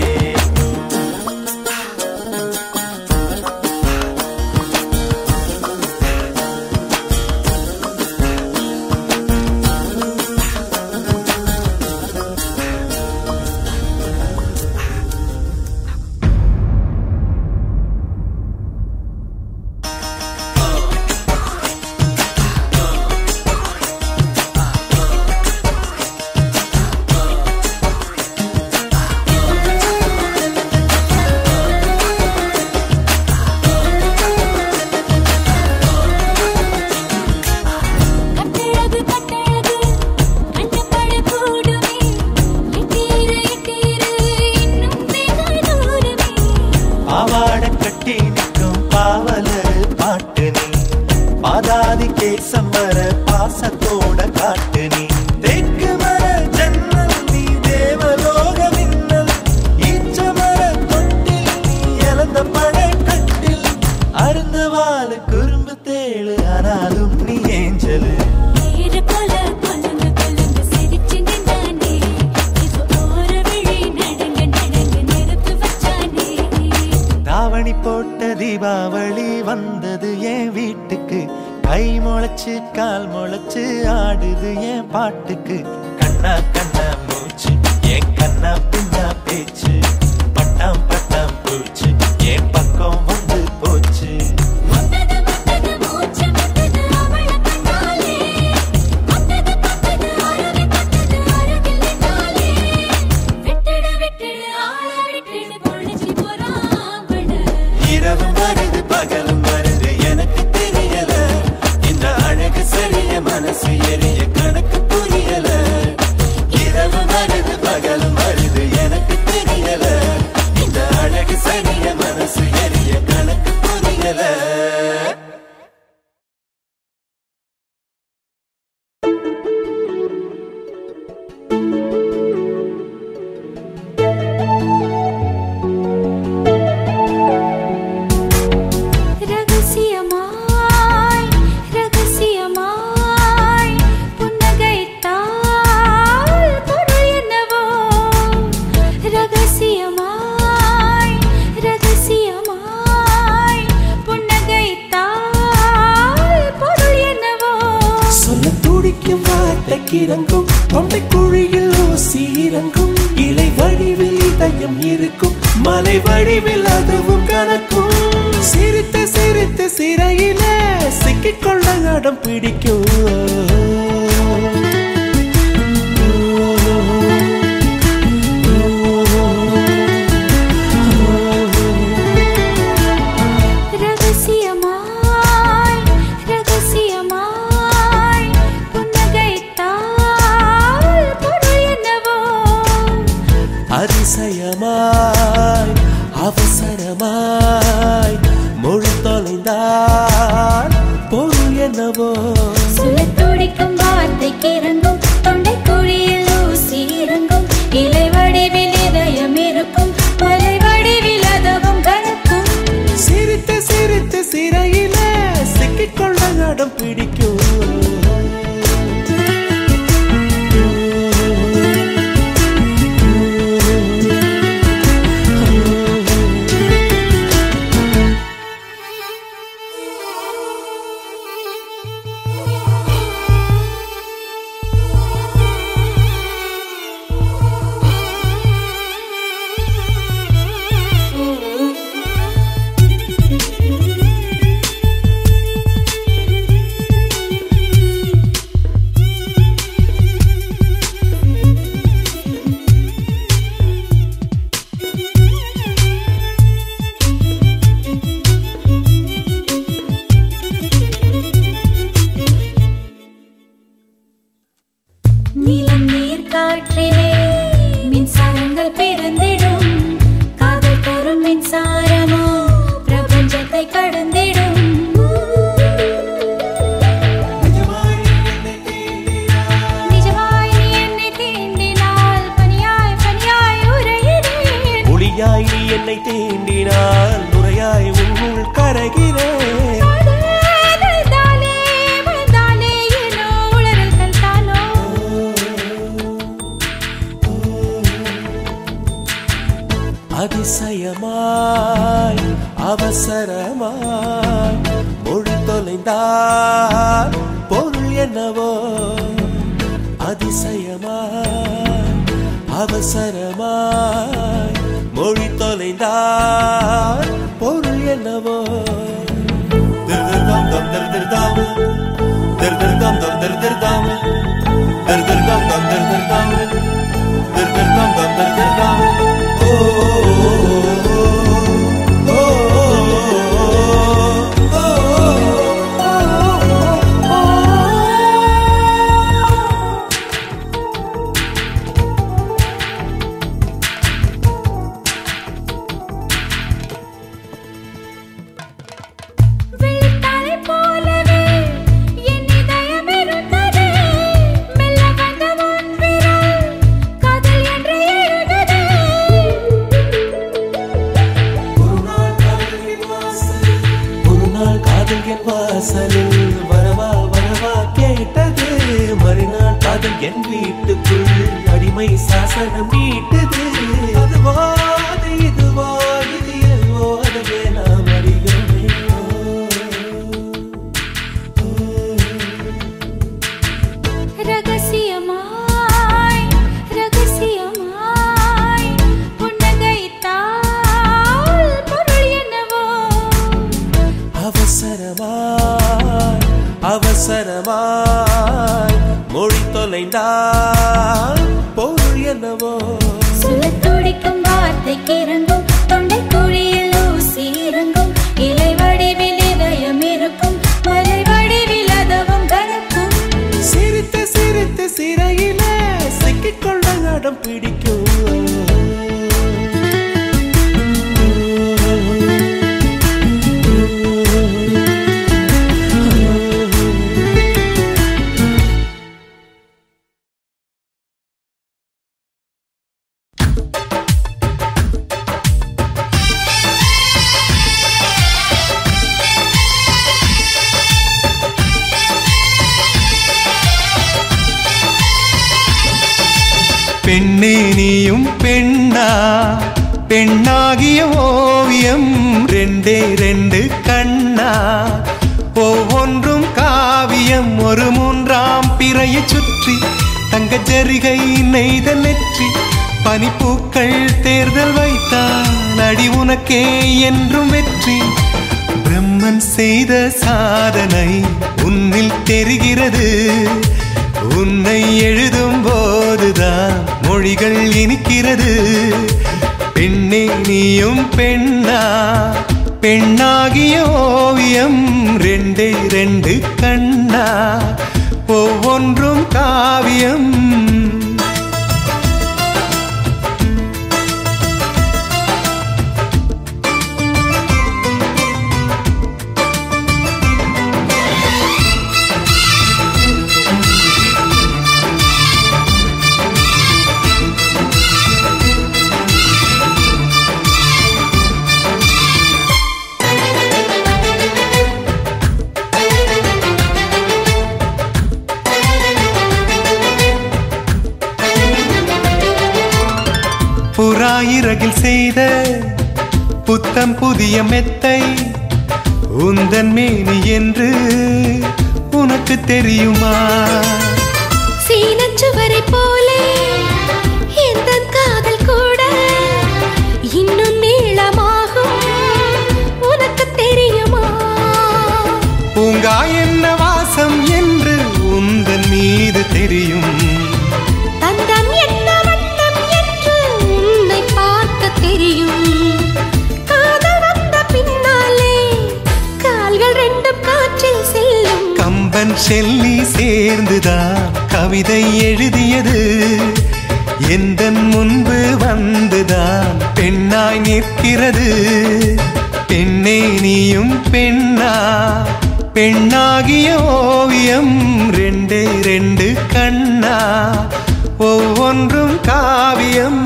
பாவாட கட்டி நிற்கும் பாவலர் பாட்டு நீ. பாதாதி கேசம் வர பாசத்தோட காட்டு நீ. தெற்கு மர ஜன்னல் நீ தேவலோக மின்னல். ஈச்ச மர தொட்டில் நீ இழந்த படை கட்டில். அருந்த வாழு குறும்பு தேழு ஆனாலும் நீ ஏஞ்சலு. தாவணி போட்ட தீபாவளி வந்தது என் வீட்டுக்கு. கை முளைச்சு கால் முளைச்சு ஆடுது என் பாட்டுக்கு. கண்ணா கண்ணா மூச்சு என் கண்ணா பின்னா பேச்சு. பட்டாம் பட்டாம் பூச்சு என் பக்கம் வந்து போச்சு. இரவும் வருது பகலும் வருது எனக்கு தெரியல. இந்த அழகு சரிய மனசு எரிய கணக்கு புரியல. இரவும் வருது பகலும் வருது எனக்கு தெரியல. இந்த அழகு சரிய மனசு எரிய கணக்கு புரியல. இறங்கும் தொண்டை குழியில் ஊசி இறங்கும். இலை வடிவில் இதயம் இருக்கும். மலை வடிவில் அதுவும் கணக்கும். சிரித்து சிரித்து சிறையில சிக்கிக்கொள்ள அடம் பிடிக்கும். ரகசியமாய் புன்னகைத்தால் பொருள் என்ன தொலைந்தால் பொருள் என்னவோ துடிக்கும் வார்த்தைக்கு இறங்கும் தொண்டை குழியில் ஊசி இறங்கும் இலை வடிவில் இதயம் இருக்கும் மலை வடிவில் அதவும் கணக்கும் சிரித்து சிரித்து சிறையில சிக்கிக்கொள்ள நடம் பிடிக்கும் என்னை தீண்டினால் நுரையாய் உன்னுள் கரைகிறேன் அதிசயமாய் அவசரமாய் மொழி தொலைந்தால் பொருள் என்னவோ அதிசயமாய் அவசரமாய் மொழி தொலைந்தால் பொருள் என்னவோ திருதிர்தாம் தம் திருதிர்தாம் திருதிர்தாம் தம் திருதிர்தாம் திருதிர்தாம் தம் திருதிர்தாம் திருதிர்தாம் தம் திருதிர்தாம் வரவா வரவா கேட்டது மறுநாள் காதல் என் வீட்டுக்குள் அடிமை சாசனம் நீட்டது அதுவா அது இதுவா இது எதுவோ அதுவே நாம் அறிகிறோமே ரகசியமாய் ரகசியமாய் புன்னகைத்தால் பொருள் என்னவோ அவசரமாய் அவசரமாய் மொழி தொலைந்தால் பொருள் என்னவோ சொல்ல துடிக்கும் வார்த்தைக்கு இறங்கும் தொண்டை குழியில் ஊசி இறங்கும் இலை வடிவில் இதயம் இருக்கும் மலை வடிவில் அதவும் கணக்கும் சிரித்து சிரித்து சிறையில சிக்கிக்கொள்ள நடம் பிடிக்கும் பெண்ணே நீயும் பெண்ணா பெண்ணாகிய ஓவியம் ரெண்டே ரெண்டு கண்ணா ஒவ்வொன்றும் காவியம் ஒரு மூன்றாம் பிறையை சுற்றி தங்க ஜரிகை நெய்த நெற்றி பனிப்பூக்கள் தேர்தல் வைத்தான் அடி உனக்கே என்றும் வெற்றி பிரம்மன் செய்த சாதனை உன்னில் தெரிகிறது உன்னை எழுதும் போதுதான் மொழிகள் இனிக்கிறது பெண்ணே நீயும் பெண்ணா பெண்ணாகிய ஓவியம் ரெண்டே ரெண்டு கண்ணா ஒவ்வொன்றும் காவியம் ஓராயிரகில் செய்த புத்தம் புதிய மெத்தை உந்தன் மேனி என்று உனக்கு தெரியுமா? சீனச்சுவரை போலே எந்த காதல் கூட இன்னும் நீளமாகும் உனக்கு தெரியுமா? பூங்கா என்ன வாசம் என்று உந்தன் மீது தெரியும். தந்தம் என்ன வண்ணம் என்று உன்னை பார்க்க தெரியும். காதல் வந்த பின்னாலே கால்கள் ரெண்டும் காற்றில் செல்லும். கம்பன் ஷெல்லி சேர்ந்துதான் கவிதை எழுதியது. எந்தன் முன்பு வந்துதான் பெண்ணாய் நிற்கிறது. பெண்ணே நீயும் பெண்ணா? பெண்ணாகிய ஓவியம் ரெண்டே ரெண்டு கண்ணா? ஒவ்வொன்றும் காவியம்.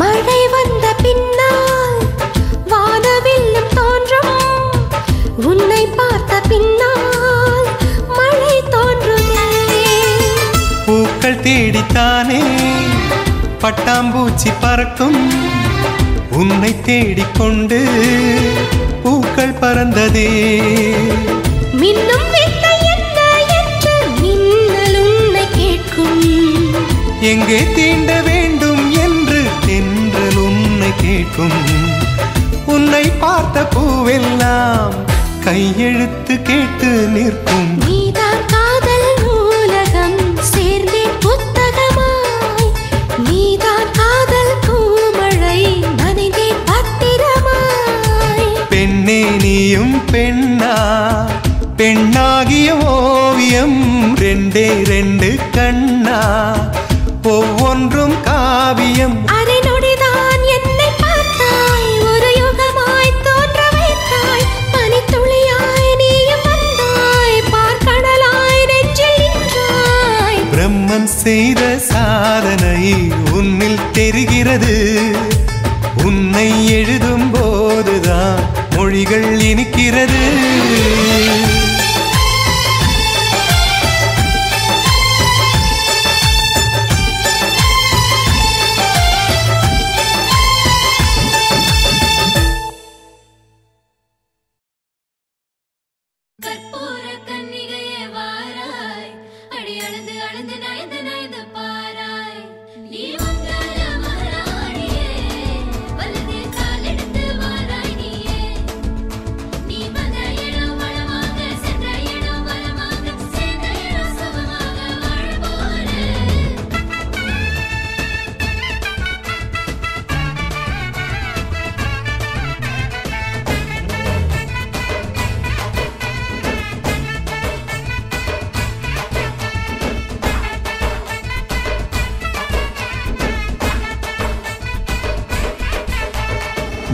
மழை வந்த பின்னால் வானவில்லும் தோன்றும். உன்னை பார்த்த பின்னால் மழை தோன்றுதே. பூக்கள் தேடித்தானே பட்டாம்பூச்சி பறக்கும். உன்னை தேடிக்கொண்டு பூக்கள் பறந்ததே. மின்னும் வித்தை என்ன என்று மின்னல் உன்னை கேட்கும். எங்கே தீண்ட வேண்டும் என்று தென்றல் உன்னை கேட்கும். உன்னை பார்த்த பூவெல்லாம் கையெழுத்து கேட்டு நிற்கும். நீதான் காதல் நூலகம் சேர்ந்தே புத்தகமாய். நீதான் காதல் பூமழை நனைந்தே பத்திரமாய். பெண்ணே நீயும் பெண்ணா? பெண்ணாகிய ஓவியம் ரெண்டே ரெண்டு கண்ணா? ஒவ்வொன்றும் காவியம். அரை நொடிதான் என்னை பார்த்தாய். ஒரு யுகமாய் தோன்ற வைத்தாய். பனித்துளியாய் நீயும் வந்தாய். பார்க்கடலாய் நெஞ்சில் நின்றாய். பிரம்மன் செய்த சாதனை உன்னில் தெரிகிறது. உன்னை எழுதும் போதுதான் மொழிகள் இனிக்கிறது. கற்பூர கன்னிகையே வாராய். அடி அளந்து அளந்து நயந்து நயந்து பாராய். நீ மங்கள மகாராணியே. வலது கால் எடுத்து வாராய் நீயே. நீ வந்த இடம் வளமாக சென்ற இடம் வளமாக சேர்ந்த இடம் சுகமாக வாழ போறேன்.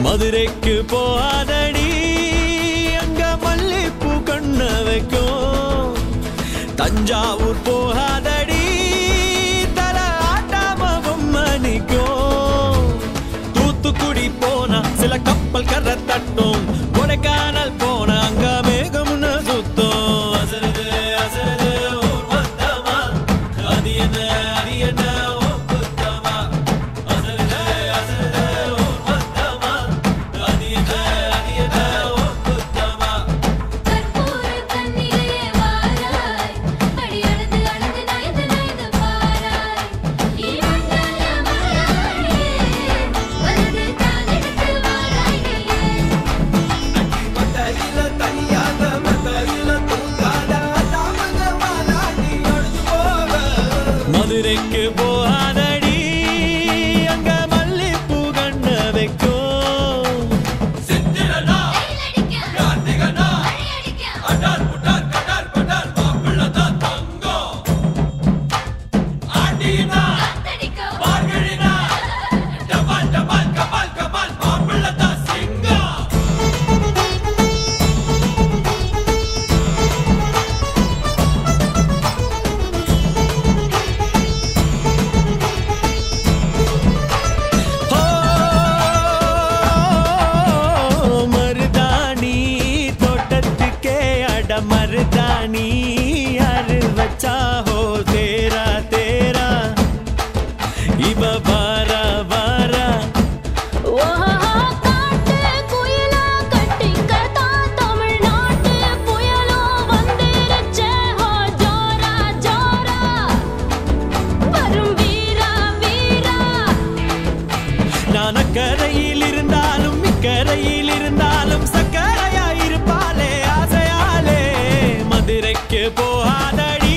மதுரைக்கு போகாதடி, அங்க மல்லிப்பூ கண்ண வைக்கும். தஞ்சாவூர் போகாதடி, தல ஆட்டாம பொம்மணிக்கும். தூத்துக்குடி போனா சில கப்பல் கரை தட்டும். கொடைக்கானல் போனா அங்க மேகம்னு சுத்தும். அசருது அசருது ஊர் மொத்தமா, அது என்ன அது என்ன கற்பூர கன்னிகையே வாராய். அடி அளந்து அளந்து நயந்து இப்ப வாரா வாரா காட்டு குயிலா கட்டிக்கதா தமிழ்நாட்டு புயலோ வந்துருச்சே ஹோ ஜோரா ஜோரா வரும் வீரா வீரா நான் அக்கரையில் இருந்தாலும் இக்கரையில் இருந்தாலும் சக்கரையாயிருப்பாளே ஆசையாலே மதுரைக்கு போகாதடி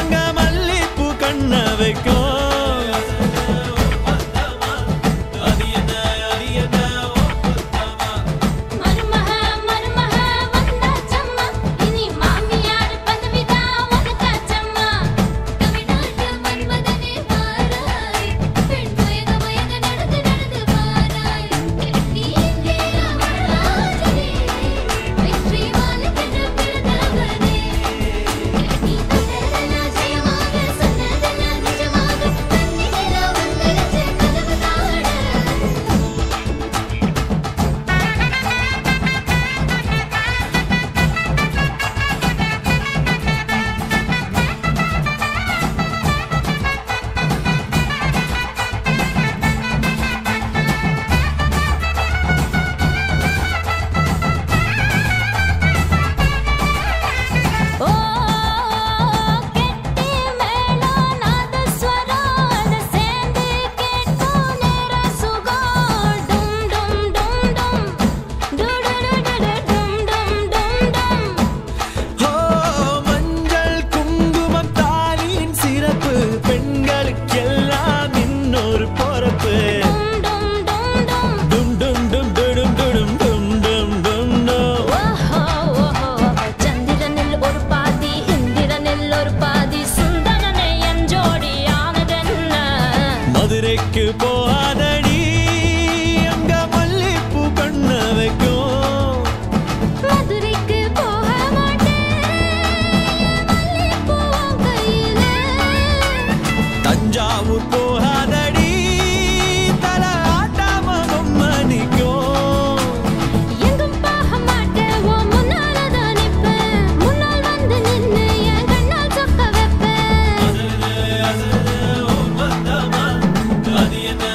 அங்க மல்லிப்பூ கண்ண வைக்கும் மருமக மருமக வந்தாச்சம்மா இனி மாமியார் பதவிதா உனக்காச்சம்மா தமிழ்நாட்டு மன்மதனே வாராய் பெண் மயங்க மயங்க நடந்து நடந்து வாராய் நீ இங்கே அமராஜனே வெற்றி மாலைக்கென்று பிறந்தவனே நீ தொட்டதெல்லாம் ஜெயமாக சொன்னதெல்லாம் நிஜமாக கண்ணிகளா வந்துருச்சு கதவு தாட ஓ கெட்டி மேளம் நாதஸ்வரம் அது சேர்ந்து கேட்கும் நேர சுகம் டும் டும் டும் டும் டுடுடுடுடு டும் டும் டும் டும் ஓ மஞ்சள் குங்குமம் தாலியின் சிறப்பு பெண்களுக்கெல்லாம் இன்னொரு பொறுப்பு டும் டும் டும் டும் டும் டும் டும் டும் டும் டும் டும் டும் ஓஹோ ஓஹோ சந்திரனில் ஒரு பாதி இந்திரனில் ஒரு பாதி சுந்தரனை என் ஜோடியானதென்ன மதுரைக்கு போகாதடி அங்க மல்லிப்பூ கண்ண வைக்கும் மதுரைக்கு போக மாட்டேன் மல்லிப்பூ உன் கையில தஞ்சாவூர் போகாதடி தல ஆட்டாம பொம்மணிக்கும் எங்கும் போக மாட்டேன் உன் முன்னால தான் நிப்பேன் முன்னால் வந்து நின்னு என் கண்ணால் சொக்க வைப்பேன் அது என்ன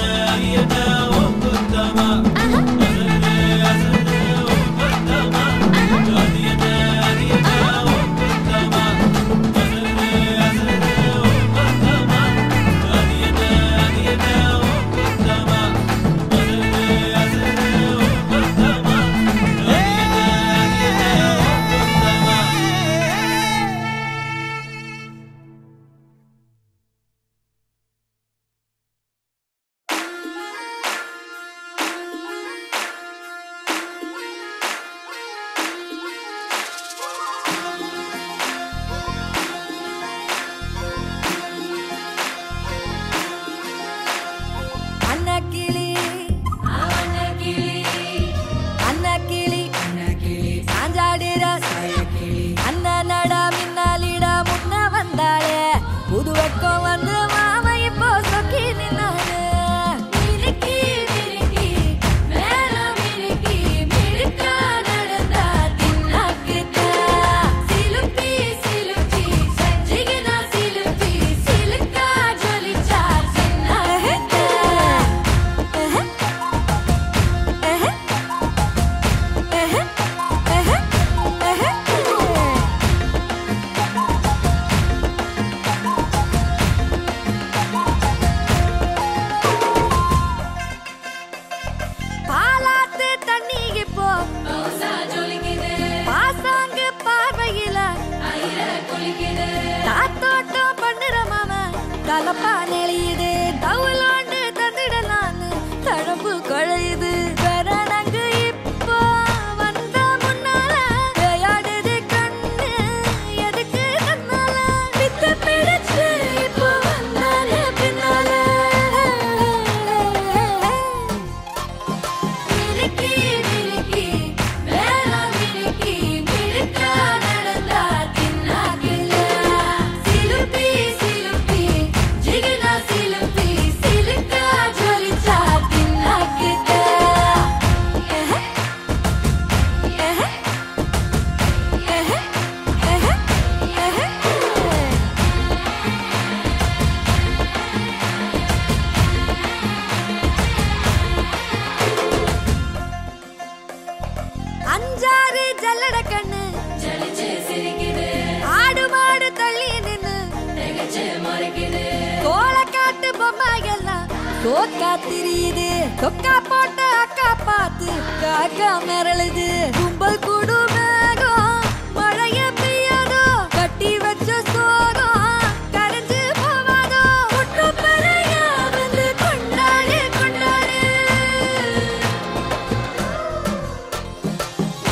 கோக்கா திரியுது கொக்கா போட்ட அக்கா பார்த்து காக்கா மிரளுது கும்பல் கூடு மேகம் மழைய பெய்யாதோ கட்டி வச்ச சோகம் கரைஞ்சு போவாதோ ஒட்டு பறையா வந்து கொண்டாடு கொண்டாடு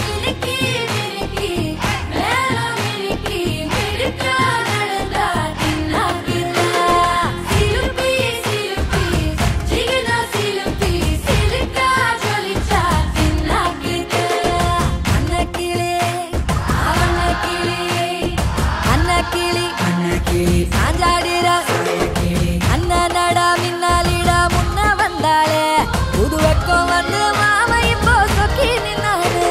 மினுக்கி மினுக்கி மேல மினுக்கி மினுக்கா நடந்தா தின்னாக்குதா சிலுப்பி சிலுப்பி ஜிகினா சிலுப்பி சிலுக்கா ஜொலிச்சா தின்னாக்குதா அன்னக்கிளி அன்னக்கிளி சாஞ்சாடிரா அண்ணனடா மின்னாலிடா முன்ன வந்தாளே புது வெக்கம் வந்து மாமா இப்போ சொக்கி நின்னாரு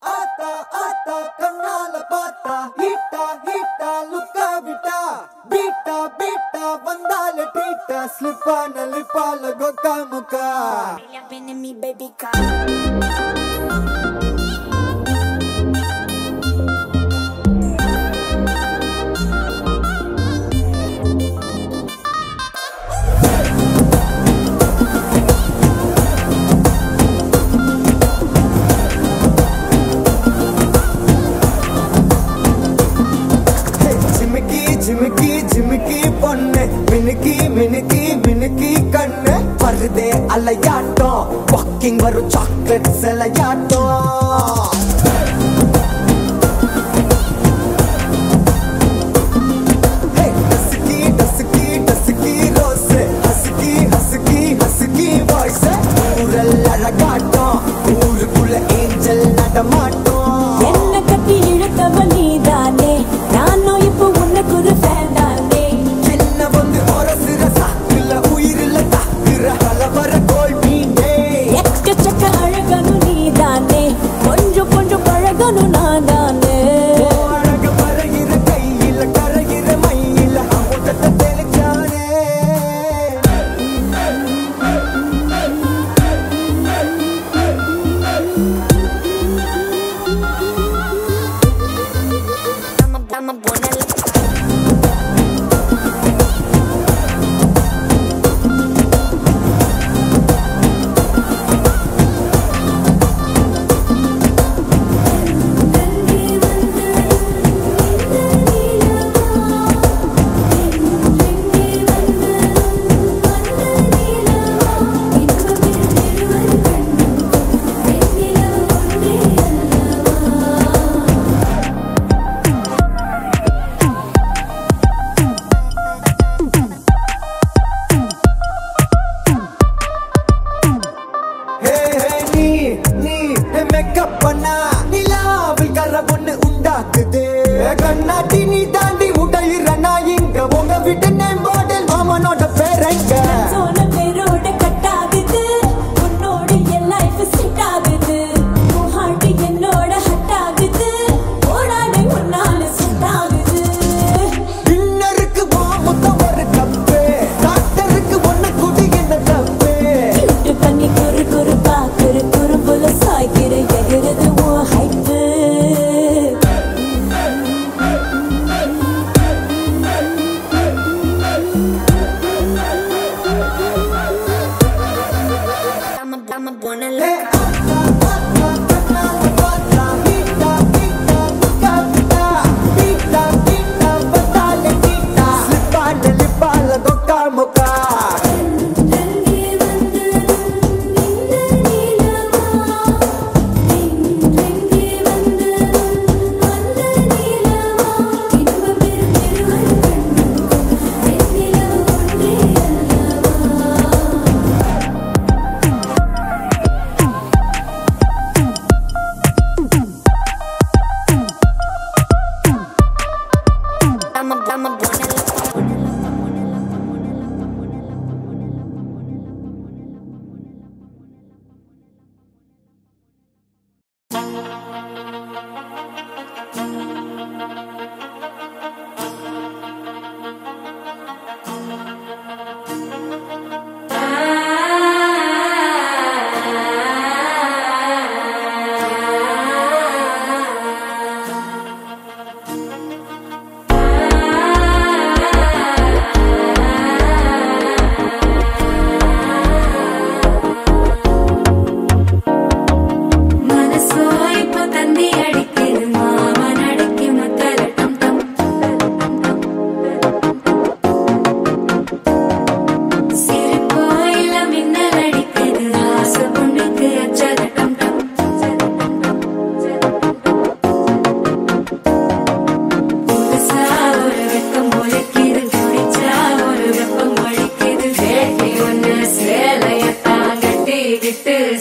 ஆத்தா ஆத்தா கண்ணால பார்த்தா ஹீட்டா ஹீட்டா லுக்கா விட்டா பீட்டா பீட்டா வந்தால ட்ரீட்டா ஸ்லிப்பான லிப்பால கொக்கா முக்கா me, baby, come. ஜிமிக்கி ஜிமிக்கி ஜிமிக்கி பொண்ணு மினுக்கி மினுக்கி மினுக்கி கண்ணு வருதே அலையாட்டம் வாக்கிங் வரும் சாக்லேட் சிலையாட்டம் dusky dusky dusky rose husky husky husky voice ஊரல் அழகாட்டம் ஊருக்குள்ள ஏஞ்சல் நடமாட்டம் என்ன கட்டி இழுத்தவ நீதானே நானும் இப்போ உனக்கு ஒரு ஃபேன் தானே என்ன வந்து ஒரசுற சாக்குல உயிரில தாக்குற கலவர கோல் மீனே எக்கச்சக்க அழகனு நீதானே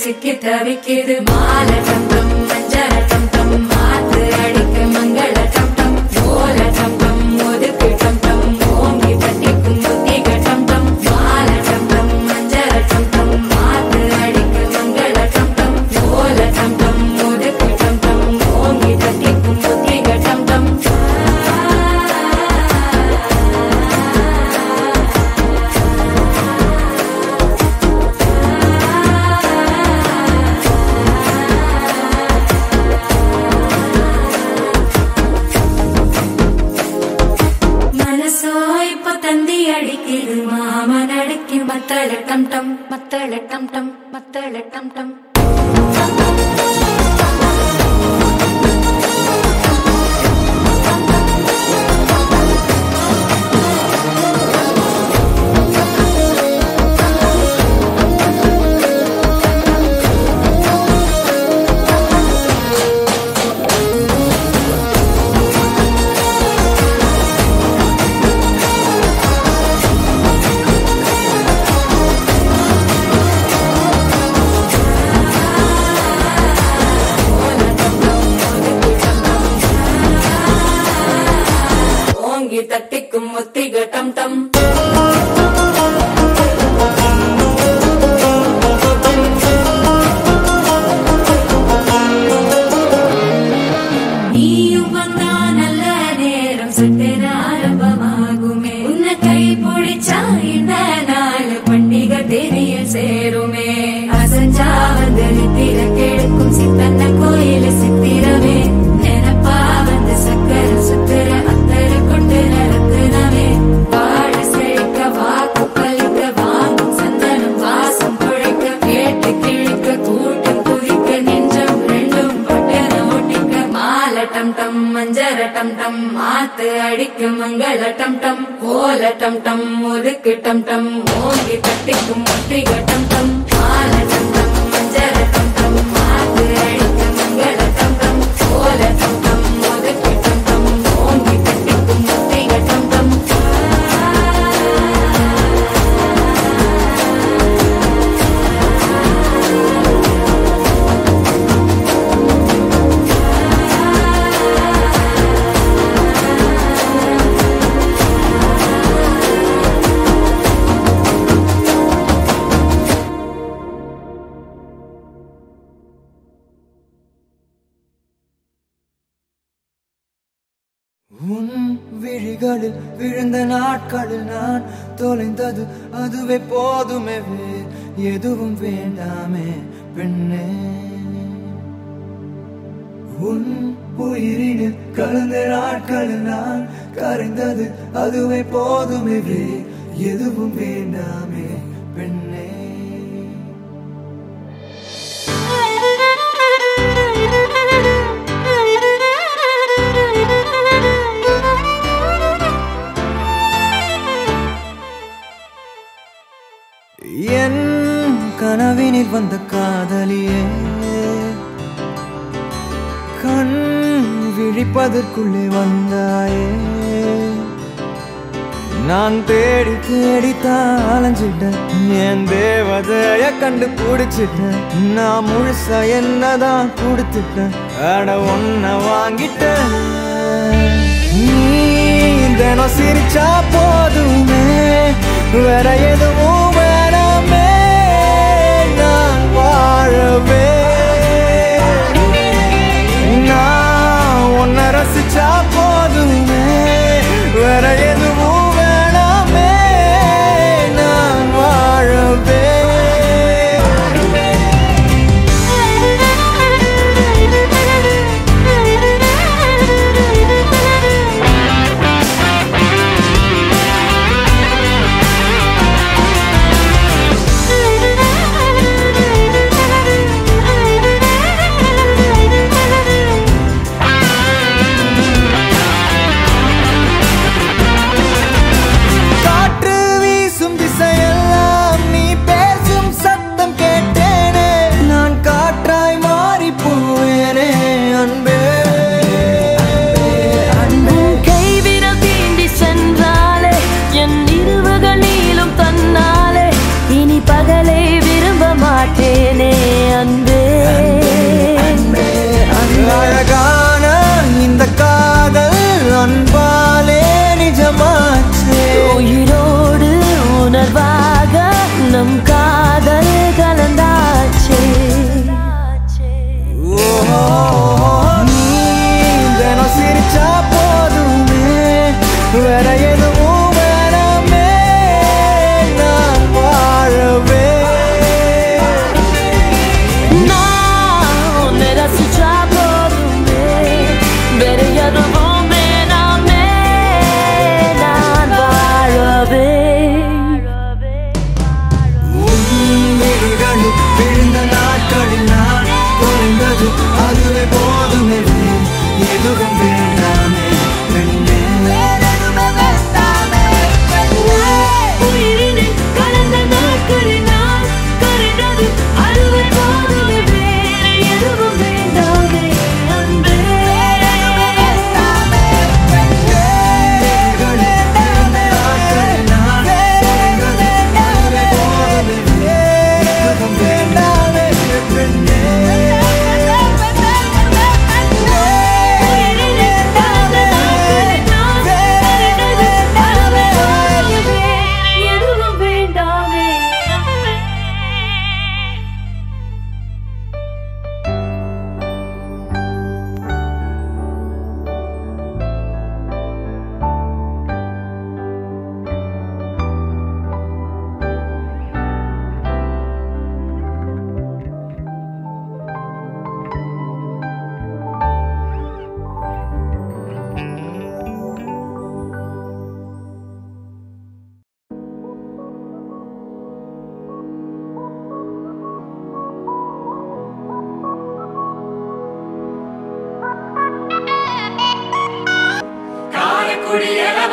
சிக்கி தவிக்குது மாலை டம் டம் மஞ்சள டம் டம் மாத்து அடிக்க மங்கள டம் டம் ஓல டம் டம் ஒதுக்கு டம் டம் ஓங்கி தட்டிக்கும் முத்திக டம் டம் மாலை டம் டம் மஞ்சள டம் டம் மாத்து அடிக்க மங்கள டம் டம் ஓல டம் டம் ஒதுக்கு டம் டம் ஓங்கி தட்டிக்கும் முத்திக டம் டம் அடிக்குது மாமன் அடிக்கி மத்தள டம் டம் மத்தள டம் டம் மத்தள டம் டம் தட்டிக்கும் முத்திக டம் டம் நீயும் வந்தா நல்ல நேரம் சட்டென ஆரம்பமாகுமே உன்னை கை பிடிச்சா இந்த நாள் பண்டிகை தெரிய சேருமே அசஞ்சா வந்து நித்திர கெடுக்கும் சித்தன்ன கோயில சித்திரமே நினைப்பா வந்து சக்கர சுத்துற மஞ்சர டம் டம் மாத்து அடிக்கும் மங்கள டம் டம் ஓல டம் டம் ஒதுக்கு டம் டம் ஓங்கி தட்டிக்கும் முத்திக டம் டம் மால டம் டம் மஞ்சர டம் டம் மாத்து அடிக்கும் மங்கள டம் டம் ஓல டம் டம் ஒதுக்கு டம் டம் ஓங்கி தட்டிக்கும் முத்திக டம் டம் உன் விழிகளில் விழுந்த நாட்களில் நான் தொலைந்தது அதுவே போதுமே எதுவும் வேண்டாமே பெண்ணே உன் உயிரினில் கலந்த நாட்களில் நான் கரைந்தது அதுவே போதுமே எதுவும் வேண்டாமே பெண்ணே என் கனவினில் வந்த காதலியே கண் விழிப்பதற்குள்ளே வந்தாயே நான் தேடி தேடித்தான் அலைஞ்சிட்டேன் என் தேவதைய கண்டுபிடிச்சிட்டேன் நான் முழுசா என்னதான் கொடுத்துட்டேன் அட ஒன்ன வாங்கிட்டேன் நீ தினம் சிரிச்சா போதுமே வேற எதுவும் வேணாமே நான் வாழவே நான் உன்னை ரசிச்சா போதுமே வேற எதுவும் வேணாமே நான் வாழவே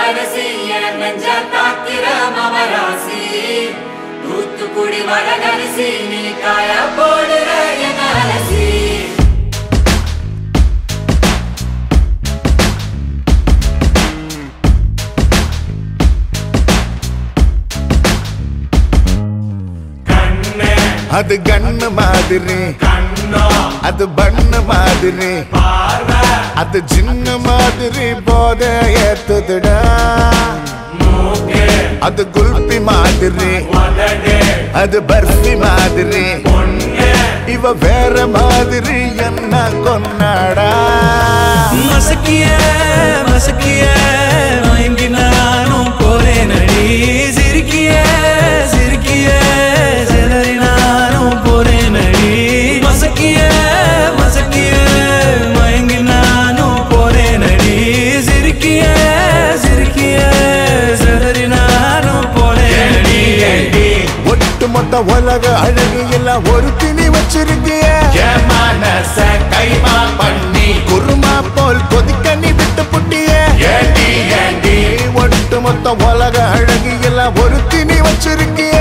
இளவரசி என் நெஞ்ச தாக்கிற மவராசி தூத்துக்குடி வடகரிசி நீ காய போடுற என் அலசி அது கண்ணு மாதிரி அது பண்ணு மாதிரி அது சின்ன மாதிரி போத ஏத்துதுடா அது குல்பி மாதிரி அது பர்ஃபி மாதிரி இவ வேற மாதிரி என்ன கொண்டாடா மசக்கிய மசக்கிய மயங்கி நானும் போறேன் அடி சிரிக்கிய சிரிக்கிய சிதறி நானும் போறேன் அடி மசக்கிய மசக்கிய மயங்கி நானும் போறேன் அடி சிரிக்கிய சிரிக்கிய சிதறி நானும் போறேன் அடி ஒட்டுமொத்த உலக அழகு எல்லாம் ஒரு திணி வச்சிருக்கிய மனச கைமா பண்ணி குருமா போல் கொதிக்க நீ விட்டு புட்டிய ஏண்டி ஏண்டி ஒட்டுமொத்த உலக அழகு எல்லாம் ஒரு திணி வச்சிருக்கிய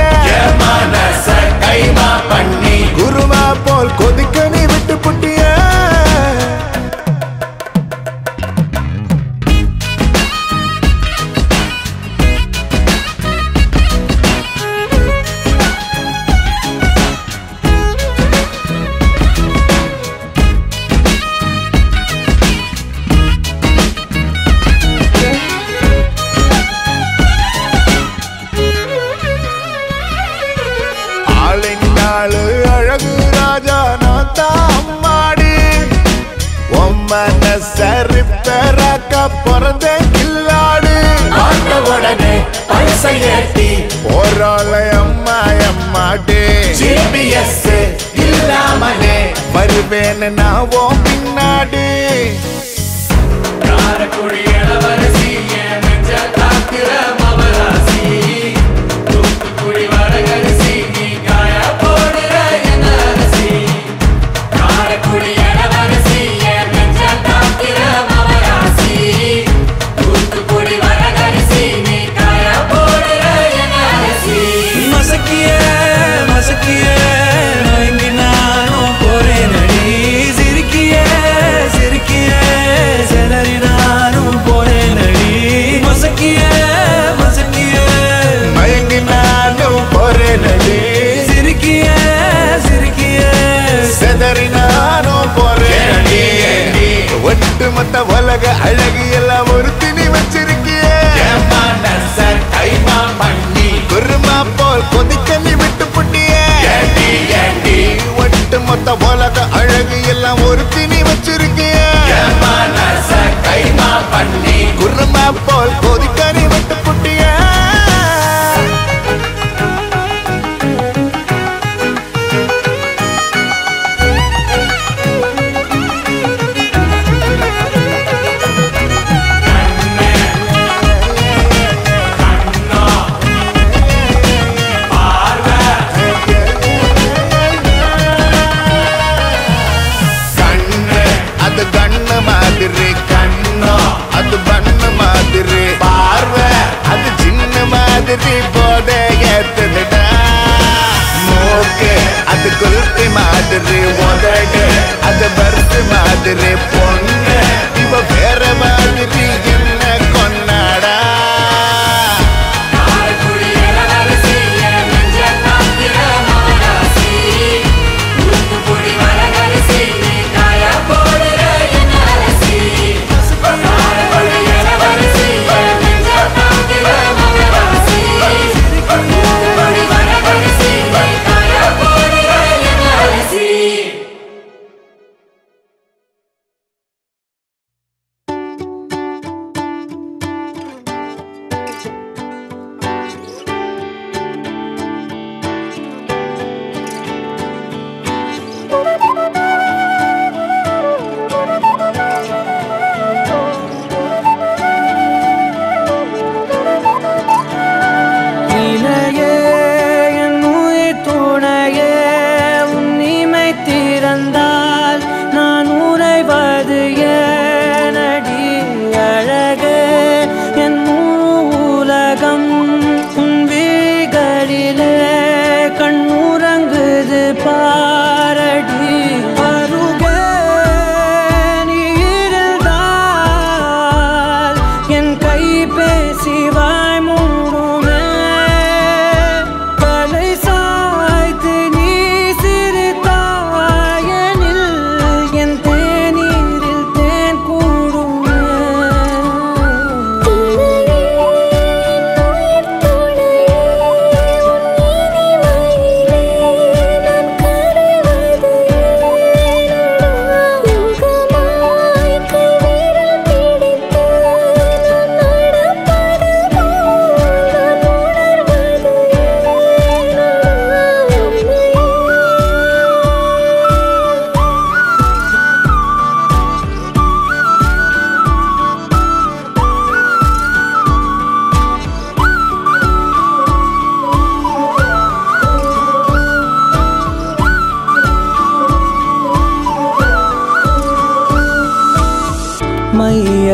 மனச கைமா பண்ணி குருமா போல் கொதிக்க நீ விட்டு புட்டிய அழகு ராஜா நான் தான் மாடி சரிப்பராக்க பிறந்த கில்லாடு உடனே பைசை ஏத்தி ஓராளை அம்மா அம்மாடே ஜிபிஎஸ் இல்லாமலே வருவேன் நான் ஓ பின்னாடி காரக்குடி இளவரசி என் நெஞ்ச தாக்கிற மவராசி தூத்துக்குடி வடகரிசி நீ காய போடுற என் அலசி காரக்குடி இளவரசி என் நெஞ்ச தாக்கிற மவராசி தூத்துக்குடி வடகரிசி நீ காய போடுற என் அலசி மசக்கிய மசக்கிய மயங்கி நானும் போறேன் அடி சிரிக்கிய சிரிக்கிய சிதறி நானும் போறேன் அடி மசக்கிய மசக்கிய மயங்கி நானும் போறேன் அடி சிரிக்கிய சிரிக்கிய செதறி நானும் போறேன் அடி ஒட்டுமொத்த உலக அழகு எல்லாம் ஒரு திணி வச்சிருக்கிய மனச கைமா பண்ணி குருமா போல் கொதிக்க நீ விட்டு புட்டிய ஏண்டி ஏண்டி ஒட்டுமொத்த உலக அழகு எல்லாம் ஒரு திணி வச்சிருக்கிய மனச கைமா பண்ணி குருமா போல் கொதிக்க நீ விட்டு புட்டிய அது கண்ணு மாதிரி கண்ணோ அது பண்ணு மாதிரி பார்வை அது சின்ன மாதிரி போத ஏத்துதுடா மூக்கு அது குல்பி மாதிரி உதடு அது பர்ஃபி மாதிரி பொண்ணு இவ வேற மாதிரி என்ன கொண்டாடா காரக்குடி இளவரசி என் நெஞ்ச தாக்கிற மவராசி தூத்துக்குடி வடகரிசி நீ காய போடுற என் அலசி காரக்குடி இளவரசி என் நெஞ்ச தாக்கிற மவராசி தூத்துக்குடி வடகரிசி நீ காய போடுற என் அலசி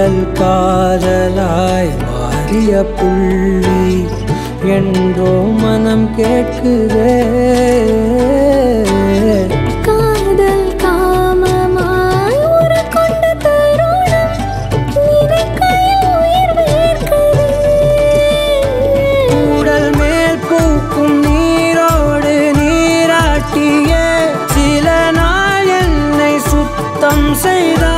காதல் காதலாய் மாறிய புள்ளி என்றோ மனம் கேட்குதே. காதல் காமமாய் உருக்கொண்ட தருணம் நினைக்கையில் உயிர் வேர்க்குதே. உடல் மேல் பூக்கும் நீரோடு நீராட்டியே சில நாள் என்னை சுத்தம் செய்தார்.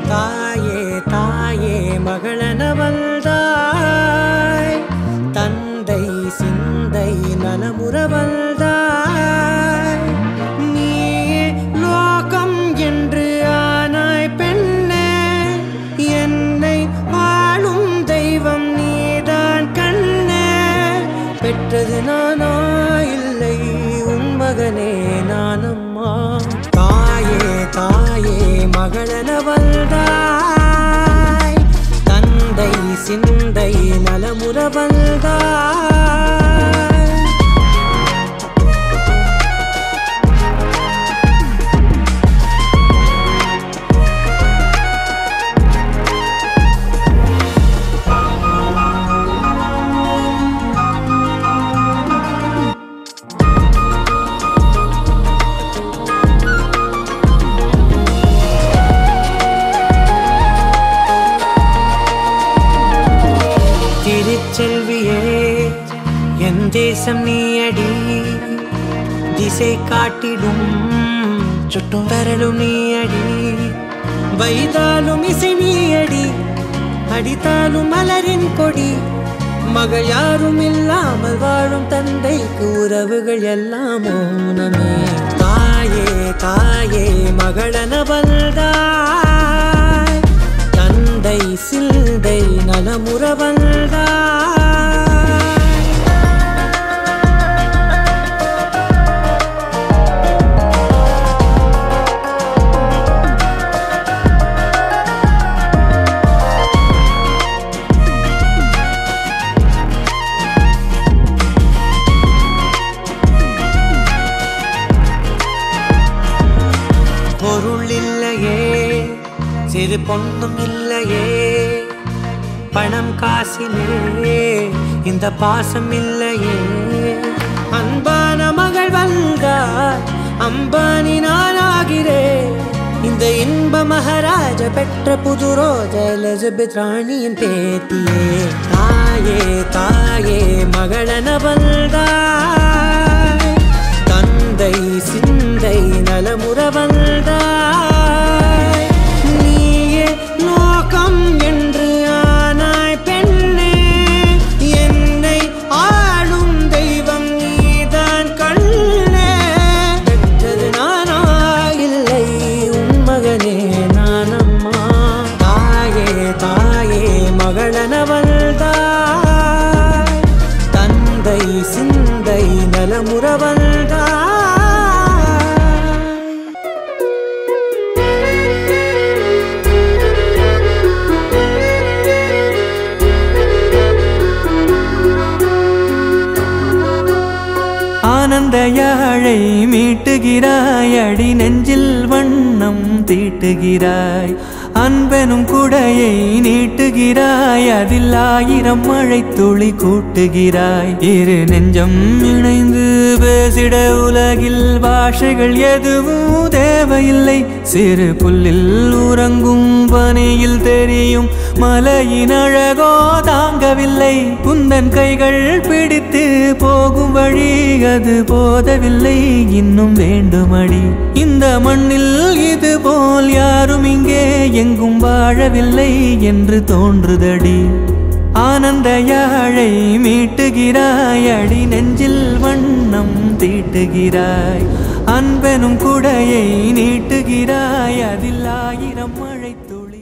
தாயே தாயே மகளன வந்தாய், தந்தை சிந்தை நலமுற வந்தாய். நீயே லோகம் என்று ஆனாய் பெண்ணே, என்னை வாழும் தெய்வம் நீதான் கண்ணே. பெற்றது நானா இல்லை உன் மகனே நானம்மா. தாயே தாயே மகளன வந்தாய், தந்தை சிந்தை நலமுற வந்தாய். திருச்செல்வியே என் தேசம் நீயடி, திசை காட்டிடும் சுட்டும் வரலும் நீயடி. வைதாலும் இசை நீயடி, அடித்தாலும் மலரின் கொடி. மகள் யாரும் இல்லாமல் வாழும் தந்தைக்கு உறவுகள் எல்லாம் மௌனமே. தாயே தாயே மகளன வந்தாய், தந்தை சிந்தை நலமுற வந்தாய். பொருள் இல்லையே சிறு பொண்ணும் இல்லையே, பணம் காசிலே இந்த பாசம் இல்லையே. அன்பான மகள் வந்தார், அம்பானி நானாகிறேன். இந்த இன்ப மகாராஜ பெற்ற புது ரோஜா எலிசபெத் ராணியின் பேத்தியே. தாயே தாயே மகளன வந்தாய், தந்தை சிந்தை நலமுற வந்தாய். நீயே லோகம் என்று ஆனாய் பெண்ணே, என்னை ஆளும் தெய்வம் நீதான் கண்ணே. பெற்றது நானா இல்லை உன் மகனே நானம்மா. தாயே தாயே மகளன வந்தாய், தந்தை சிந்தை நலமுற வந்தாய். ஆனந்த யாழை மீட்டுகிறாய் அடி நெஞ்சில் வண்ணம் தீட்டுகிறாய் அன்பெனும் குடையை நீட்டுகிறாய் அதில் 1000 மழை துளி கூட்டுகிறாய் இரு நெஞ்சம் இணைந்து பேசிட உலகில் பாஷைகள் எதுவும் தேவையில்லை சிறு புல்லில் உறங்கும் பனியில் தெரியும் மலையின் அழகோ தாங்கவில்லை குந்தன் கைகள் பிடித்து போகும் வழி அது போதவில்லை இன்னும் வேண்டுமடி இந்த மண்ணில் இது போல் யாரும் இங்கே எங்கும் வாழவில்லை என்று தோன்றுதடி ஆனந்த யாழை மீட்டுகிறாய் அடி நெஞ்சில் வண்ணம் தீட்டுகிறாய் அன்பெனும் குடையை நீட்டுகிறாய் அதில் 1000 மழை துளி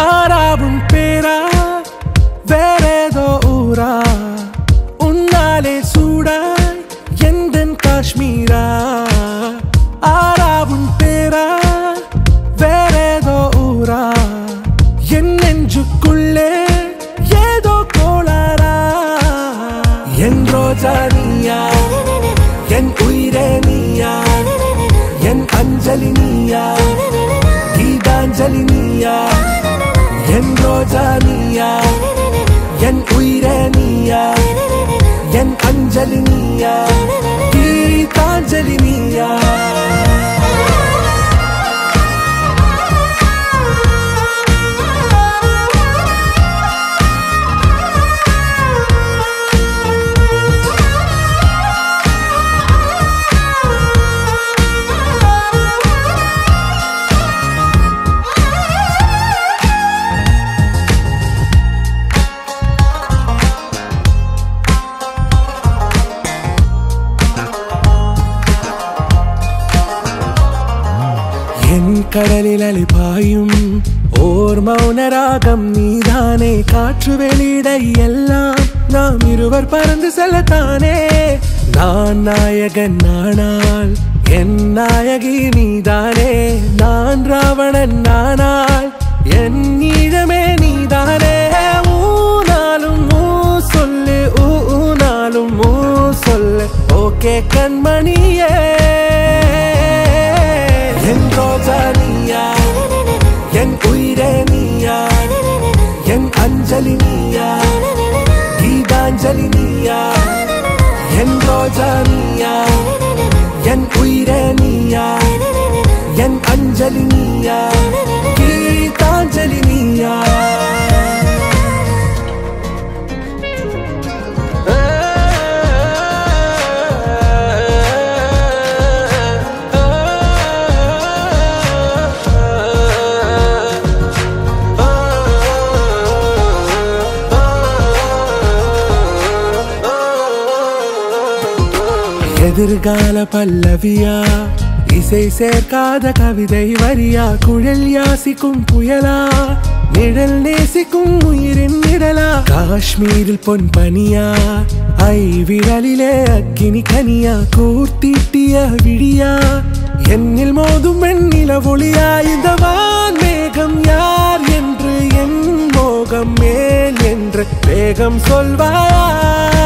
ஆராவும் பேரா வேறேதோ ஊரா உன்னாலே சூடாய் எந்தன் காஷ்மீரா ஆராவும் பேரா வேறேதோ ஊரா என் நெஞ்சுக்குள்ளே ஏதோ கோளாரா என் ரோஜா நீயா என் உயிரே நீயா என் அஞ்சலி நீயா கீதாஞ்சலி நீயா என் ரோஜா நீயா என் உயிரே நீயா என் அஞ்சலி நீயா கீதாஞ்சலி நீயா கடலில் அலைபாயும் ஓர் மௌனராகம் நீதானே காற்று வெளியிட எல்லாம் நாம் இருவர் பறந்து செல்லத்தானே நான் நாயகன் நானால் என் நாயகி நீதானே நான் ராவணன் நானால் என் ஈழமே நீதானே ஊனாலும் ஊ சொல்லு ஊனாலும் ஊ சொல்லு ஓகே கண்மணியே என் ரோஜா நீயா என் உயிரே நீயா என் அஞ்சலி நீயா கீதாஞ்சலி நீயா என் ரோஜா நீயா என் உயிரே நீயா என் அஞ்சலி நீயா கீதாஞ்சலி நீயா எதிர்கால பல்லவியா இசை சேர்க்காத கவிதை வரியா குழல் யாசிக்கும் புயலா நிழல் நேசிக்கும் உயிரின் நிழலா காஷ்மீரில் பொன் பனியா ஐ விரலிலே அக்கினி கனியா கூர்த்தீட்டிய விழியா என்னில் மோதும் வெண்ணில ஒளியா இந்த வான் மேகம் யார் என்று என் மோகம் மேல் என்று வேகம் சொல்வாயா